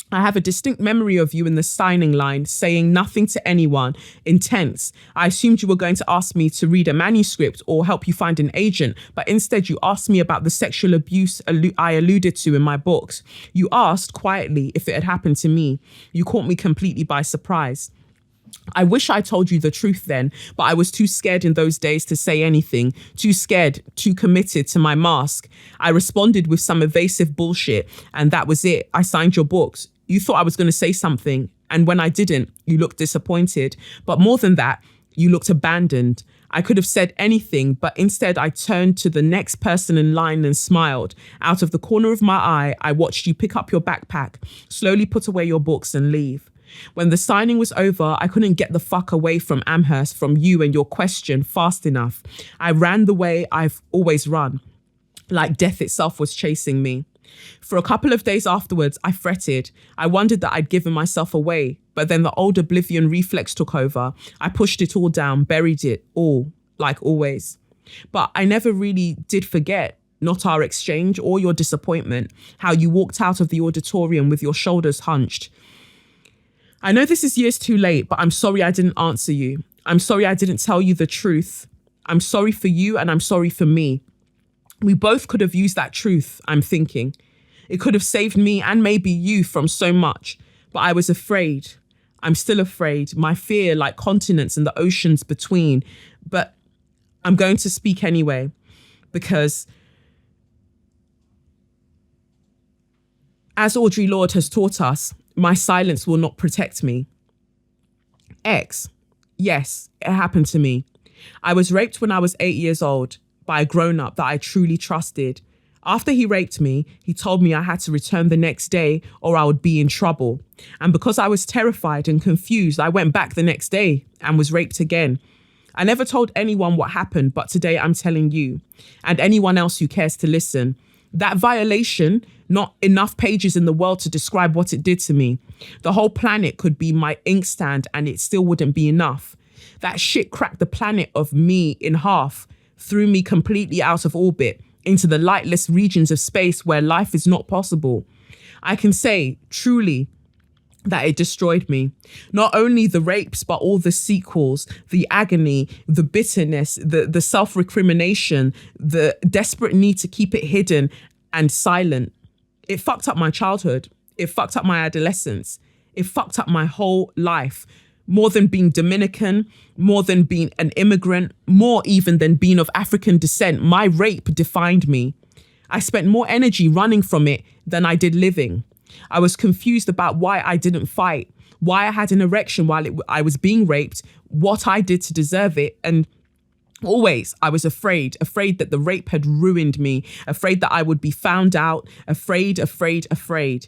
I have a distinct memory of you in the signing line, saying nothing to anyone, intense. I assumed you were going to ask me to read a manuscript or help you find an agent, but instead you asked me about the sexual abuse I alluded to in my books. You asked quietly if it had happened to me. You caught me completely by surprise. I wish I told you the truth then, but I was too scared in those days to say anything, too scared, too committed to my mask. I responded with some evasive bullshit, and that was it. I signed your books. You thought I was going to say something, and when I didn't, you looked disappointed. But more than that, you looked abandoned. I could have said anything, but instead I turned to the next person in line and smiled. Out of the corner of my eye, I watched you pick up your backpack, slowly put away your books and leave. When the signing was over, I couldn't get the fuck away from Amherst, from you and your question fast enough. I ran the way I've always run, like death itself was chasing me. For a couple of days afterwards, I fretted. I wondered that I'd given myself away, but then the old oblivion reflex took over. I pushed it all down, buried it all, like always. But I never really did forget. not our exchange or your disappointment, how you walked out of the auditorium with your shoulders hunched. I know this is years too late, but I'm sorry I didn't answer you. I'm sorry I didn't tell you the truth. I'm sorry for you and I'm sorry for me. We both could have used that truth, I'm thinking. It could have saved me and maybe you from so much, but I was afraid. I'm still afraid. My fear, like continents and the oceans between. But I'm going to speak anyway, because as Audre Lorde has taught us, my silence will not protect me. X. Yes, it happened to me. I was raped when I was 8 years old by a grown-up that I truly trusted. After he raped me, he told me I had to return the next day or I would be in trouble. And because I was terrified and confused, I went back the next day and was raped again. I never told anyone what happened, but today I'm telling you and anyone else who cares to listen. That violation, not enough pages in the world to describe what it did to me. The whole planet could be my inkstand and it still wouldn't be enough. That shit cracked the planet of me in half, threw me completely out of orbit into the lightless regions of space where life is not possible. I can say, truly, that it destroyed me. Not only the rapes, but all the sequels, the agony, the bitterness, the self-recrimination, the desperate need to keep it hidden and silent. It fucked up my childhood. It fucked up my adolescence. It fucked up my whole life. More than being Dominican, more than being an immigrant, more even than being of African descent, my rape defined me. I spent more energy running from it than I did living. I was confused about why I didn't fight, why I had an erection while I was being raped, what I did to deserve it. And always I was afraid that the rape had ruined me, afraid that I would be found out, afraid.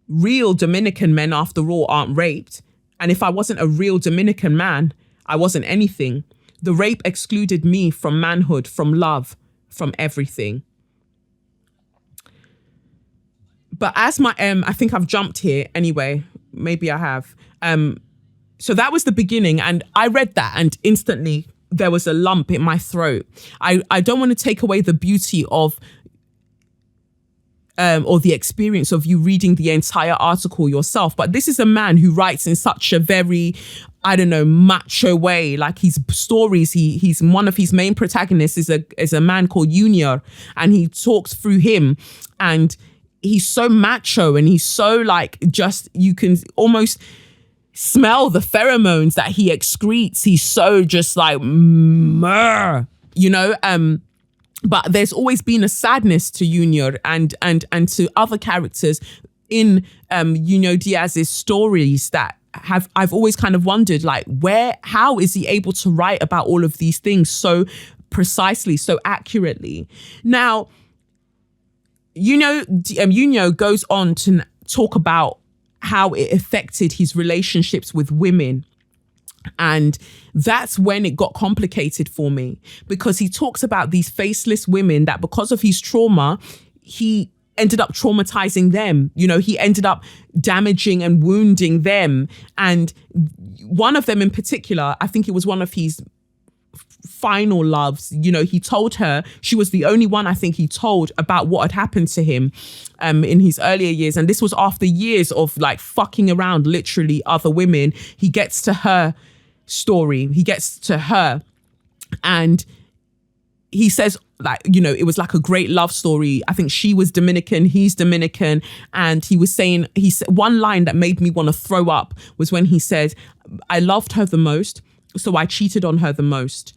Real Dominican men, after all, aren't raped. And if I wasn't a real Dominican man, I wasn't anything. The rape excluded me from manhood, from love, from everything. But as my, I think I've jumped here anyway, maybe I have. So that was the beginning. And I read that and instantly there was a lump in my throat. I don't want to take away the beauty of or the experience of you reading the entire article yourself. But this is a man who writes in such a very, I don't know, macho way. Like his stories, he's one of his main protagonists is a man called Yunior, and he talks through him, and he's so macho and he's so like, just, you can almost smell the pheromones that he excretes. He's so just like, you know, but there's always been a sadness to Yunior and to other characters in Junot Diaz's stories that I've always kind of wondered, like, how is he able to write about all of these things so precisely, so accurately? Now, Yunior goes on to talk about how it affected his relationships with women. And that's when it got complicated for me, because he talks about these faceless women that because of his trauma, he ended up traumatizing them. You know, he ended up damaging and wounding them. And one of them in particular, I think it was one of his final loves, you know, he told her, she was the only one I think he told about what had happened to him in his earlier years. And this was after years of like fucking around literally other women. He gets to her story, he gets to her, and he says, like, you know, it was like a great love story. I think she was Dominican, he's Dominican. And he was saying, he said one line that made me want to throw up was when he said, I loved her the most, so I cheated on her the most.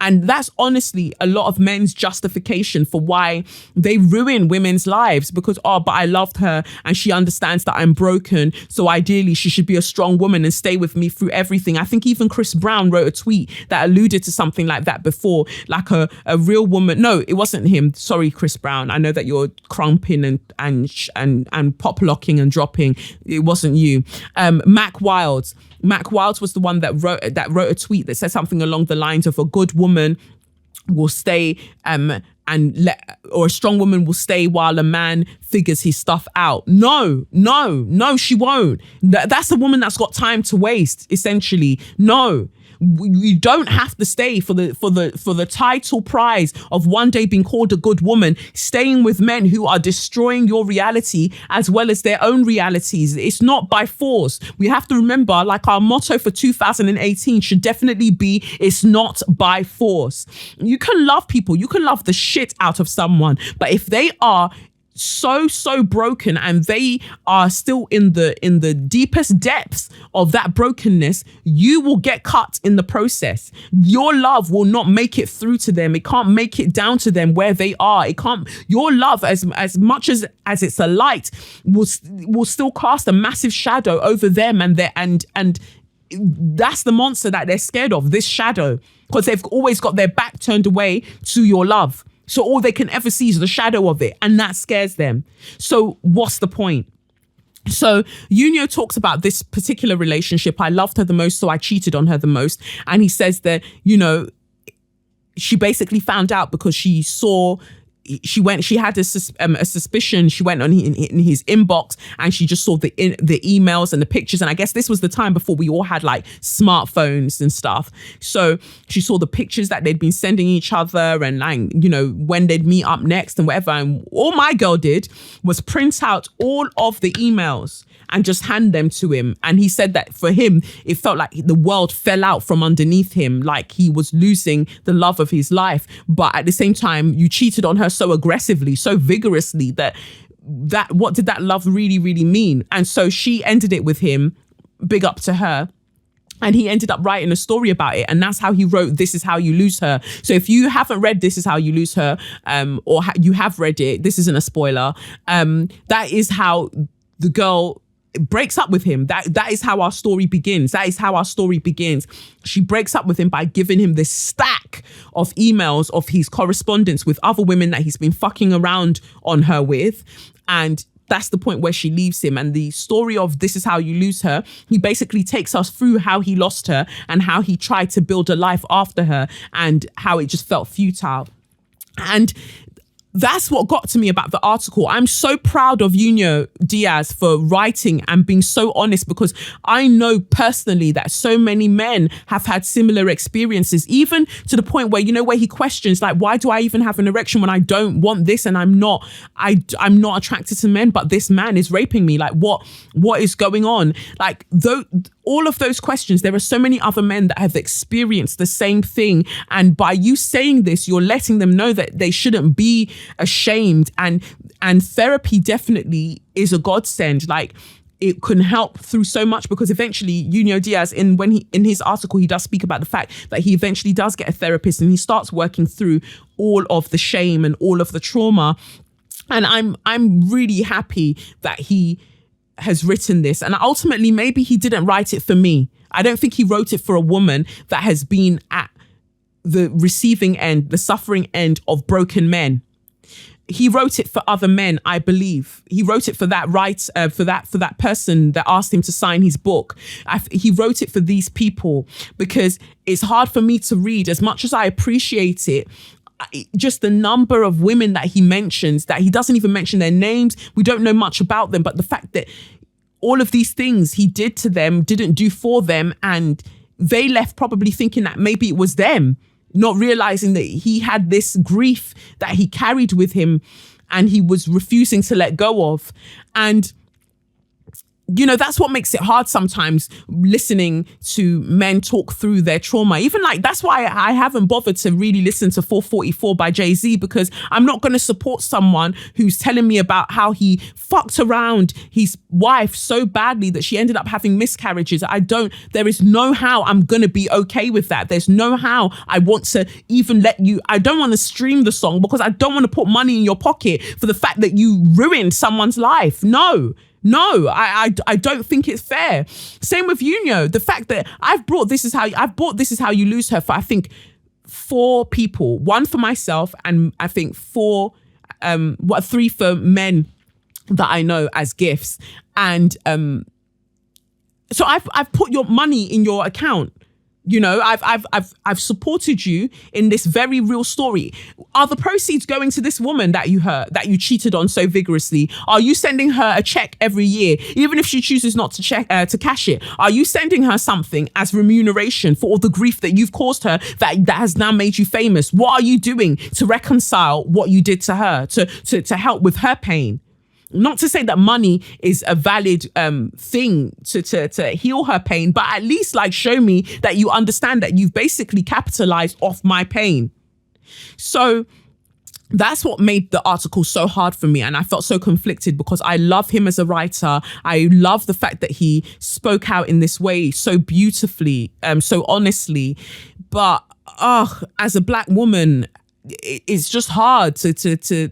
And that's honestly a lot of men's justification for why they ruin women's lives, because, oh, but I loved her and she understands that I'm broken, so ideally she should be a strong woman and stay with me through everything. I think even Chris Brown wrote a tweet that alluded to something like that before, like a real woman. No, it wasn't him. Sorry, Chris Brown. I know that you're crumping and pop locking and dropping. It wasn't you. Mac Wilds was the one that wrote a tweet that said something along the lines of, a good woman will stay or a strong woman will stay while a man figures his stuff out. No, she won't. That's a woman that's got time to waste, essentially. No, You don't have to stay for the title prize of one day being called a good woman, staying with men who are destroying your reality as well as their own realities. It's not by force. We have to remember, like, our motto for 2018 should definitely be, it's not by force. You can love people, you can love the shit out of someone, but if they are so broken and they are still in the deepest depths of that brokenness, you will get cut in the process. Your love will not make it through to them. It can't make it down to them where they are. It can't. Your love, as much as it's a light, will still cast a massive shadow over them, and that's the monster that they're scared of, this shadow, because they've always got their back turned away to your love. So all they can ever see is the shadow of it, and that scares them. So what's the point? So Yunior talks about this particular relationship. I loved her the most, so I cheated on her the most. And he says that, she basically found out because she had a suspicion. She went on in his inbox and she just saw the emails and the pictures. And I guess this was the time before we all had like smartphones and stuff. So she saw the pictures that they'd been sending each other and, like, when they'd meet up next and whatever. And all my girl did was print out all of the emails and just hand them to him. And he said that for him, it felt like the world fell out from underneath him, like he was losing the love of his life. But at the same time, you cheated on her so aggressively, so vigorously that what did that love really, really mean? And so she ended it with him, big up to her. And he ended up writing a story about it. And that's how he wrote This Is How You Lose Her. So if you haven't read This Is How You Lose Her, or you have read it, this isn't a spoiler. That is how the girl breaks up with him. That is how our story begins. She breaks up with him by giving him this stack of emails of his correspondence with other women that he's been fucking around on her with. And that's the point where she leaves him. And the story of This Is How You Lose Her, he basically takes us through how he lost her and how he tried to build a life after her and how it just felt futile. And that's what got to me about the article. I'm so proud of Junot Diaz for writing and being so honest, because I know personally that so many men have had similar experiences, even to the point where, where he questions, like, why do I even have an erection when I don't want this and I'm not attracted to men, but this man is raping me? Like, what is going on? Like, all of those questions, there are so many other men that have experienced the same thing. And by you saying this, you're letting them know that they shouldn't be ashamed. And therapy definitely is a godsend. Like, it can help through so much, because eventually Junot Diaz, in his article, he does speak about the fact that he eventually does get a therapist and he starts working through all of the shame and all of the trauma. And I'm really happy that he has written this. And ultimately, maybe he didn't write it for me. I don't think he wrote it for a woman that has been at the receiving end, the suffering end of broken men. He wrote it for other men, I believe. He wrote it for that for that person that asked him to sign his book. He wrote it for these people, because it's hard for me to read. As much as I appreciate it, just the number of women that he mentions, that he doesn't even mention their names. We don't know much about them, but the fact that all of these things he did to them, didn't do for them, and they left probably thinking that maybe it was them, not realizing that he had this grief that he carried with him and he was refusing to let go of. And that's what makes it hard sometimes, listening to men talk through their trauma. Even like, that's why I haven't bothered to really listen to 444 by Jay-Z, because I'm not going to support someone who's telling me about how he fucked around his wife so badly that she ended up having miscarriages. There is no how I'm going to be okay with that. There's no how I want to even I don't want to stream the song, because I don't want to put money in your pocket for the fact that you ruined someone's life. No, I don't think it's fair. Same with Yunior. The fact that I've bought This Is How You Lose Her for, I think, 4 people. 1 for myself, and I think 3 for men that I know as gifts. And so I've put your money in your account. You know, I've supported you in this very real story. Are the proceeds going to this woman that you hurt, that you cheated on so vigorously? Are you sending her a check every year, even if she chooses not to to cash it? Are you sending her something as remuneration for all the grief that you've caused her that has now made you famous? What are you doing to reconcile what you did to her, to help with her pain? Not to say that money is a valid thing to heal her pain, but at least like show me that you understand that you've basically capitalized off my pain. So that's what made the article so hard for me. And I felt so conflicted because I love him as a writer. I love the fact that he spoke out in this way so beautifully, so honestly. But as a Black woman, it's just hard to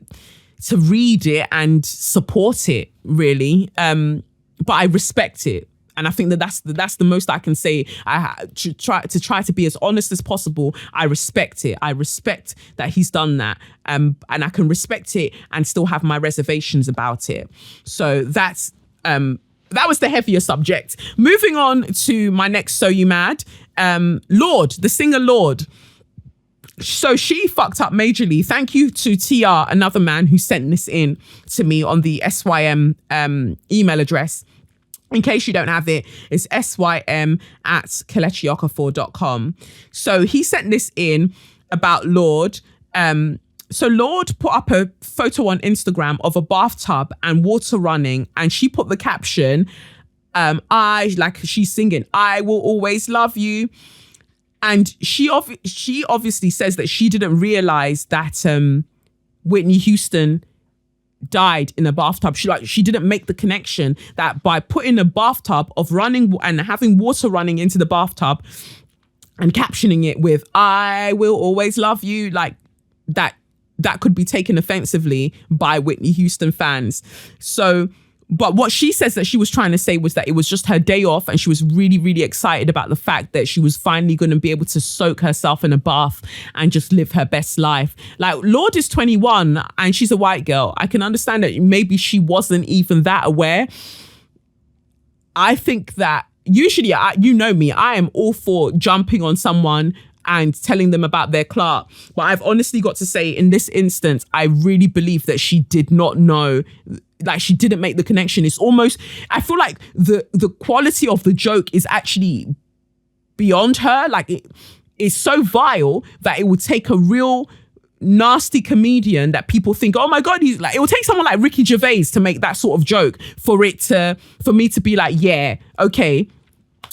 read it and support it, really. But I respect it. And I think that's the most I can say. I try to be as honest as possible. I respect it. I respect that he's done that. And I can respect it and still have my reservations about it. So that was the heavier subject. Moving on to my next So You Mad. Lorde, the singer Lorde. So she fucked up majorly. Thank you to TR, another man who sent this in to me on the SYM email address. In case you don't have it, it's sym@collectiokafor.com. So he sent this in about Lorde. So Lorde put up a photo on Instagram of a bathtub and water running, and she put the caption, she's singing, "I will always love you." And she obviously says that she didn't realize that Whitney Houston died in a bathtub. She didn't make the connection that by putting a bathtub of running and having water running into the bathtub and captioning it with "I will always love you," like that could be taken offensively by Whitney Houston fans. So, but what she says that she was trying to say was that it was just her day off and she was really, really excited about the fact that she was finally going to be able to soak herself in a bath and just live her best life. Like, Lorde is 21 and she's a white girl. I can understand that maybe she wasn't even that aware. I think that usually, you know me, I am all for jumping on someone and telling them about their clout. But I've honestly got to say, in this instance, I really believe that she did not know, like she didn't make the connection. It's almost, I feel like the quality of the joke is actually beyond her. Like it is so vile that it would take a real nasty comedian that people think, oh my God, he's like, it will take someone like Ricky Gervais to make that sort of joke for me to be like, yeah, okay,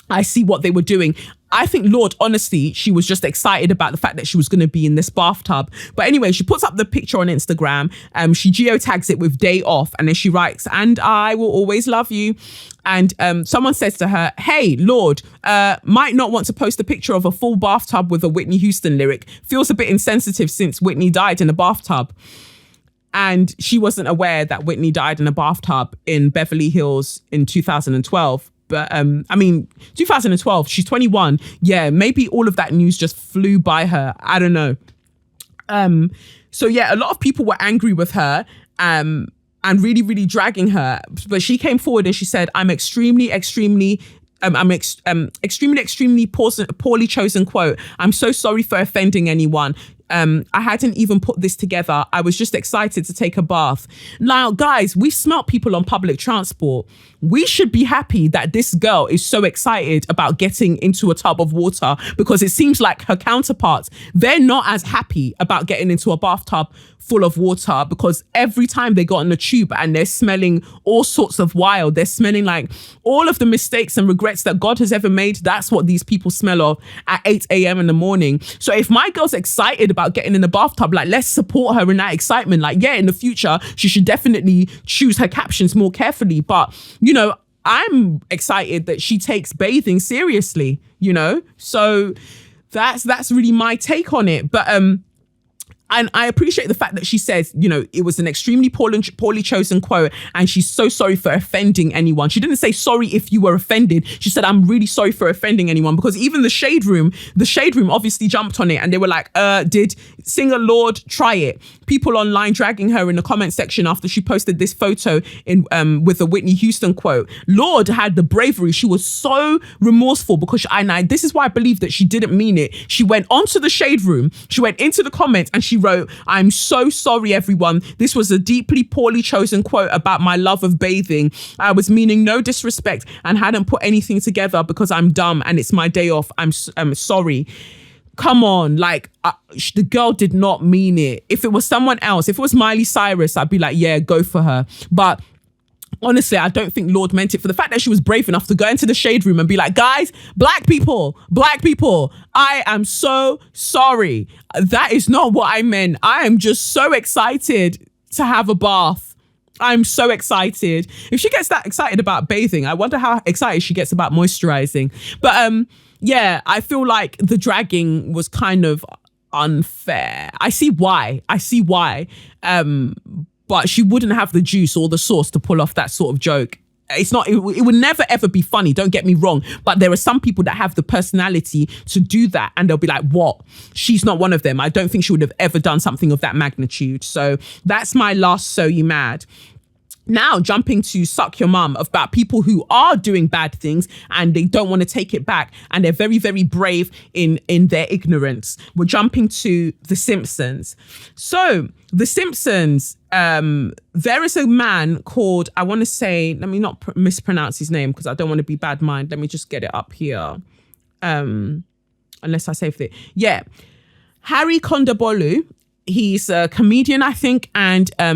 I see what they were doing. I think Lorde, honestly, she was just excited about the fact that she was going to be in this bathtub. But anyway, she puts up the picture on Instagram. She geotags it with "day off," and then she writes, "And I will always love you." And someone says to her, "Hey, Lorde, might not want to post a picture of a full bathtub with a Whitney Houston lyric. Feels a bit insensitive since Whitney died in a bathtub." And she wasn't aware that Whitney died in a bathtub in Beverly Hills in 2012. But 2012, she's 21. Yeah, maybe all of that news just flew by her. I don't know. So yeah, a lot of people were angry with her and really, really dragging her. But she came forward and she said, I'm extremely poorly chosen quote. "I'm so sorry for offending anyone. I hadn't even put this together. I was just excited to take a bath." Now, guys, we've smelt people on public transport. We should be happy that this girl is so excited about getting into a tub of water, because it seems like her counterparts, they're not as happy about getting into a bathtub full of water, because every time they got on the tube and they're smelling all sorts of wild, they're smelling like all of the mistakes and regrets that God has ever made. That's what these people smell of at 8 a.m. in the morning. So if my girl's excited about getting in the bathtub, like, let's support her in that excitement. Like, yeah, in the future, she should definitely choose her captions more carefully. But, you know, I'm excited that she takes bathing seriously, you know? So that's really my take on it. But And I appreciate the fact that she says, you know, it was an extremely poorly chosen quote and she's so sorry for offending anyone. She didn't say sorry if you were offended. She said, I'm really sorry for offending anyone, because even the shade room obviously jumped on it and they were like, did singer Lorde try it? People online dragging her in the comment section after she posted this photo in with a Whitney Houston quote. Lorde had the bravery. She was so remorseful because this is why I believe that she didn't mean it. She went onto the shade room, she went into the comments and she wrote, I'm so sorry everyone. This was a deeply poorly chosen quote about my love of bathing. I was meaning no disrespect and hadn't put anything together because I'm dumb and it's my day off. I'm sorry. Come on, like the girl did not mean it. If it was someone else, if it was Miley Cyrus, I'd be like, yeah, go for her. But honestly, I don't think Lorde meant it. For the fact that she was brave enough to go into the shade room and be like, guys, black people, I am so sorry. That is not what I meant. I am just so excited to have a bath. I'm so excited. If she gets that excited about bathing, I wonder how excited she gets about moisturizing. But yeah, I feel like the dragging was kind of unfair. I see why. But she wouldn't have the juice or the sauce to pull off that sort of joke. It would never ever be funny, don't get me wrong, but there are some people that have the personality to do that and they'll be like, what? She's not one of them. I don't think she would have ever done something of that magnitude. So that's my last So You Mad. Now jumping to Suck Your Mum, about people who are doing bad things and they don't want to take it back and they're very, very brave in their ignorance. We're jumping to The Simpsons. So The Simpsons, there is a man called, I want to say, let me not mispronounce his name because I don't want to be bad mind. Let me just get it up here. Unless I saved it. Yeah. Harry Kondabolu. He's a comedian, I think, and a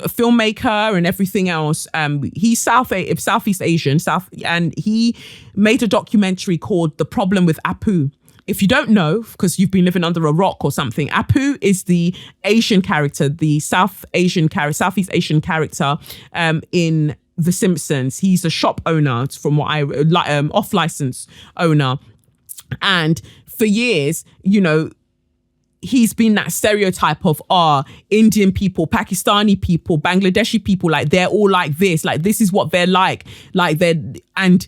filmmaker and everything else. He's Southeast Asian, and he made a documentary called The Problem with Apu. If you don't know, because you've been living under a rock or something, Apu is the Asian character, the Southeast Asian character in The Simpsons. He's a shop owner, from what off-license owner. And for years, you know, he's been that stereotype of Indian people, Pakistani people, Bangladeshi people, like they're all like this is what they're like and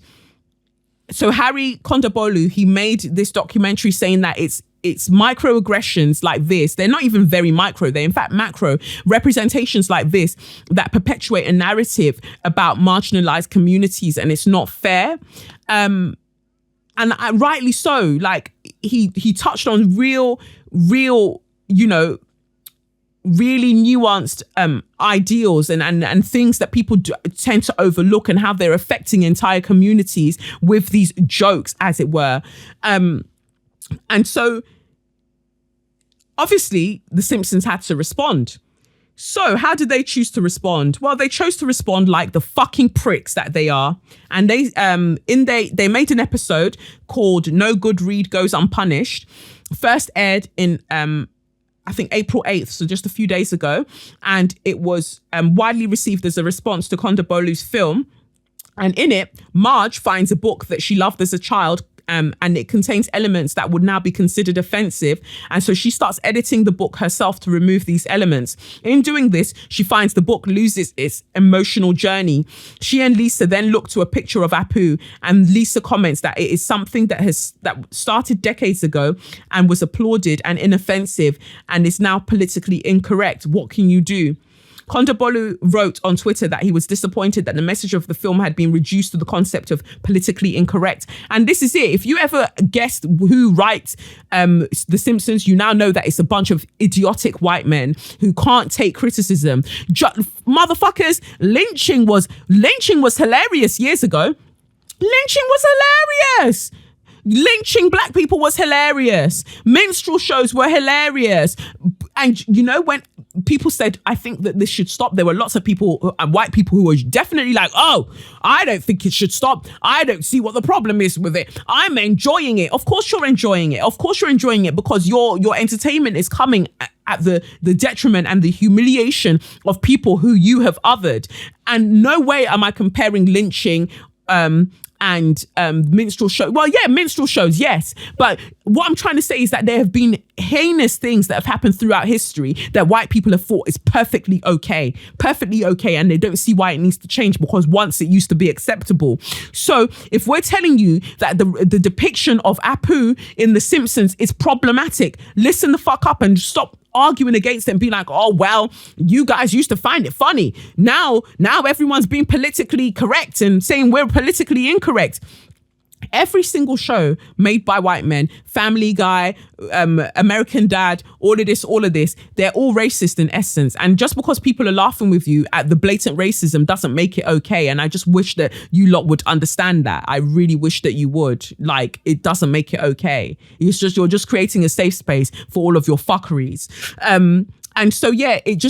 so Harry Kondabolu, he made this documentary saying that it's microaggressions like this. They're not even very micro. They're in fact macro representations like this that perpetuate a narrative about marginalized communities, and it's not fair. And rightly so. Like he touched on real, you know, really nuanced ideals and things that people tend to overlook, and how they're affecting entire communities with these jokes, as it were. And so obviously the Simpsons had to respond. So how did they choose to respond? Well, they chose to respond like the fucking pricks that they are. And they made an episode called No Good Read Goes Unpunished. First aired in I think April 8th, so just a few days ago. And it was widely received as a response to Kondabolu's film. And in it, Marge finds a book that she loved as a child, and it contains elements that would now be considered offensive. And so she starts editing the book herself to remove these elements. In doing this, she finds the book loses its emotional journey. She and Lisa then look to a picture of Apu, and Lisa comments that it is something that started decades ago and was applauded and inoffensive and is now politically incorrect. What can you do? Kondabolu wrote on Twitter that he was disappointed that the message of the film had been reduced to the concept of politically incorrect. And this is it. If you ever guessed who writes The Simpsons, you now know that it's a bunch of idiotic white men who can't take criticism. Motherfuckers, lynching was hilarious years ago. Lynching was hilarious. Lynching black people was hilarious. Minstrel shows were hilarious. And, you know, when people said, I think that this should stop, there were lots of people, white people, who were definitely like, oh, I don't think it should stop. I don't see what the problem is with it. I'm enjoying it. Of course you're enjoying it. Of course you're enjoying it, because your entertainment is coming at the detriment and the humiliation of people who you have othered. And no way am I comparing lynching and minstrel show. Well, yeah, minstrel shows, yes. But what I'm trying to say is that there have been heinous things that have happened throughout history that white people have thought is perfectly okay, and they don't see why it needs to change because once it used to be acceptable. So if we're telling you that the depiction of Apu in The Simpsons is problematic, listen the fuck up and stop arguing against it and be like, oh, well, you guys used to find it funny. Now everyone's being politically correct and saying we're politically incorrect. Every single show made by white men, Family Guy, American Dad, all of this, they're all racist in essence. And just because people are laughing with you at the blatant racism doesn't make it okay. And I just wish that you lot would understand that. I really wish that you would. Like, it doesn't make it okay. You're just creating a safe space for all of your fuckeries. And so, yeah, it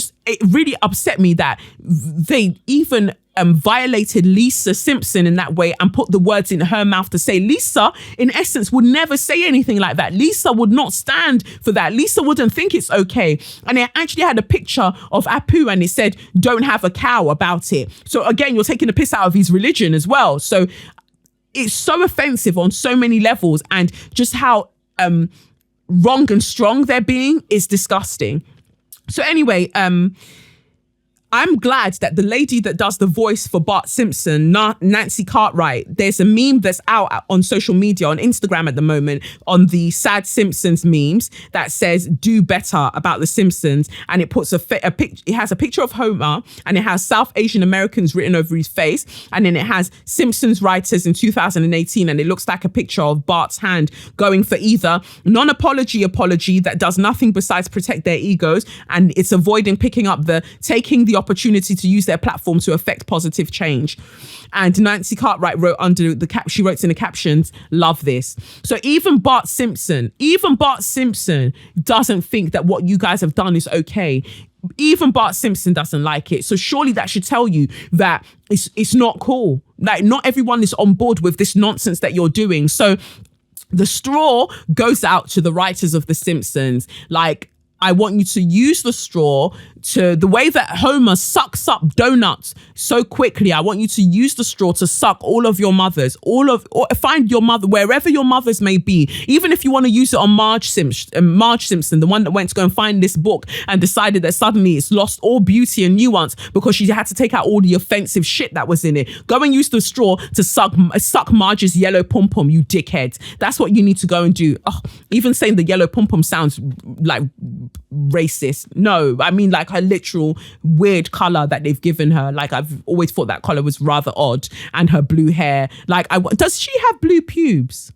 really upset me that they even violated Lisa Simpson in that way and put the words in her mouth to say Lisa, in essence, would never say anything like that. Lisa would not stand for that. Lisa wouldn't think it's okay. And it actually had a picture of Apu and it said, don't have a cow about it. So again, you're taking the piss out of his religion as well. So it's so offensive on so many levels, and just how wrong and strong they're being is disgusting. So anyway, I'm glad that the lady that does the voice for Bart Simpson, Nancy Cartwright, there's a meme that's out on social media, on Instagram at the moment, on the Sad Simpsons memes that says, do better about the Simpsons. And it puts it has a picture of Homer and it has South Asian Americans written over his face. And then it has Simpsons writers in 2018. And it looks like a picture of Bart's hand going for either non-apology that does nothing besides protect their egos. And it's avoiding taking the opportunity to use their platform to affect positive change. And Nancy Cartwright wrote in the captions, love this. So even Bart Simpson doesn't think that what you guys have done is okay. Even Bart Simpson doesn't like it. So surely that should tell you that it's not cool. Like, not everyone is on board with this nonsense that you're doing. So the straw goes out to the writers of The Simpsons. Like, I want you to use the straw to the way that Homer sucks up donuts so quickly. I want you to use the straw to suck all of your mothers, or find your mother wherever your mothers may be. Even if you want to use it on Marge Simpson, the one that went to go and find this book and decided that suddenly it's lost all beauty and nuance because she had to take out all the offensive shit that was in it. Go and use the straw to suck Marge's yellow pom-pom, you dickheads. That's what you need to go and do. Oh, even saying the yellow pom-pom sounds like racist. No, I mean like her literal weird color that they've given her. Like, I've always thought that color was rather odd, and her blue hair. Like, does she have blue pubes?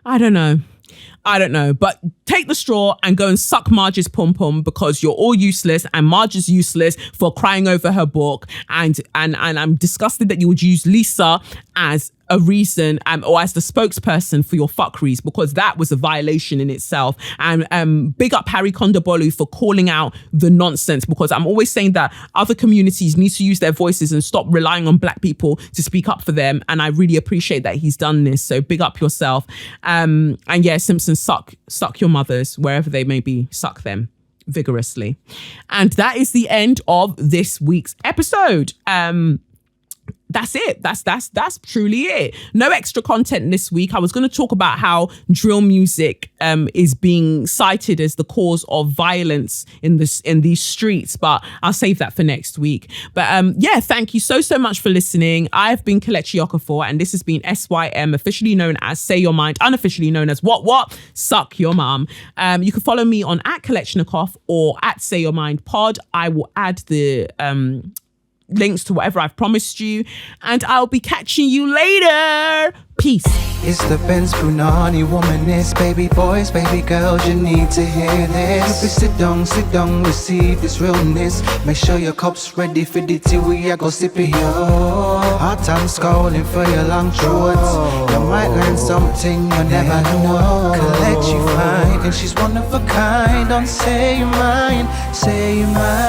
I don't know, but take the straw and go and suck Marge's pom-pom, because you're all useless and Marge is useless for crying over her book. And I'm disgusted that you would use Lisa as a reason or as the spokesperson for your fuckeries, because that was a violation in itself. And big up Harry Kondabolu for calling out the nonsense, because I'm always saying that other communities need to use their voices and stop relying on black people to speak up for them. And I really appreciate that he's done this. So big up yourself. And yeah, Simpsons, suck your mothers wherever they may be, suck them vigorously. And that is the end of this week's episode. That's it. That's truly it. No extra content this week. I was going to talk about how drill music is being cited as the cause of violence in these streets, but I'll save that for next week. But yeah, thank you so much for listening. I've been Colette Okafor, and this has been SYM, officially known as Say Your Mind, unofficially known as what? Suck Your Mum. You can follow me on @Colette or @Say Your Mind Pod. I will add the links to whatever I've promised you, and I'll be catching you later. Peace. It's the Benz Brunani womanist, baby boys, baby girls, you need to hear this. Sit down, receive this realness. Make sure your cup's ready for the tea, we are go sip it, yo. Hot time scrolling for your long throats. You might learn something you never know. Collect you fine, and she's one of a kind. Don't say your mind, say your mind.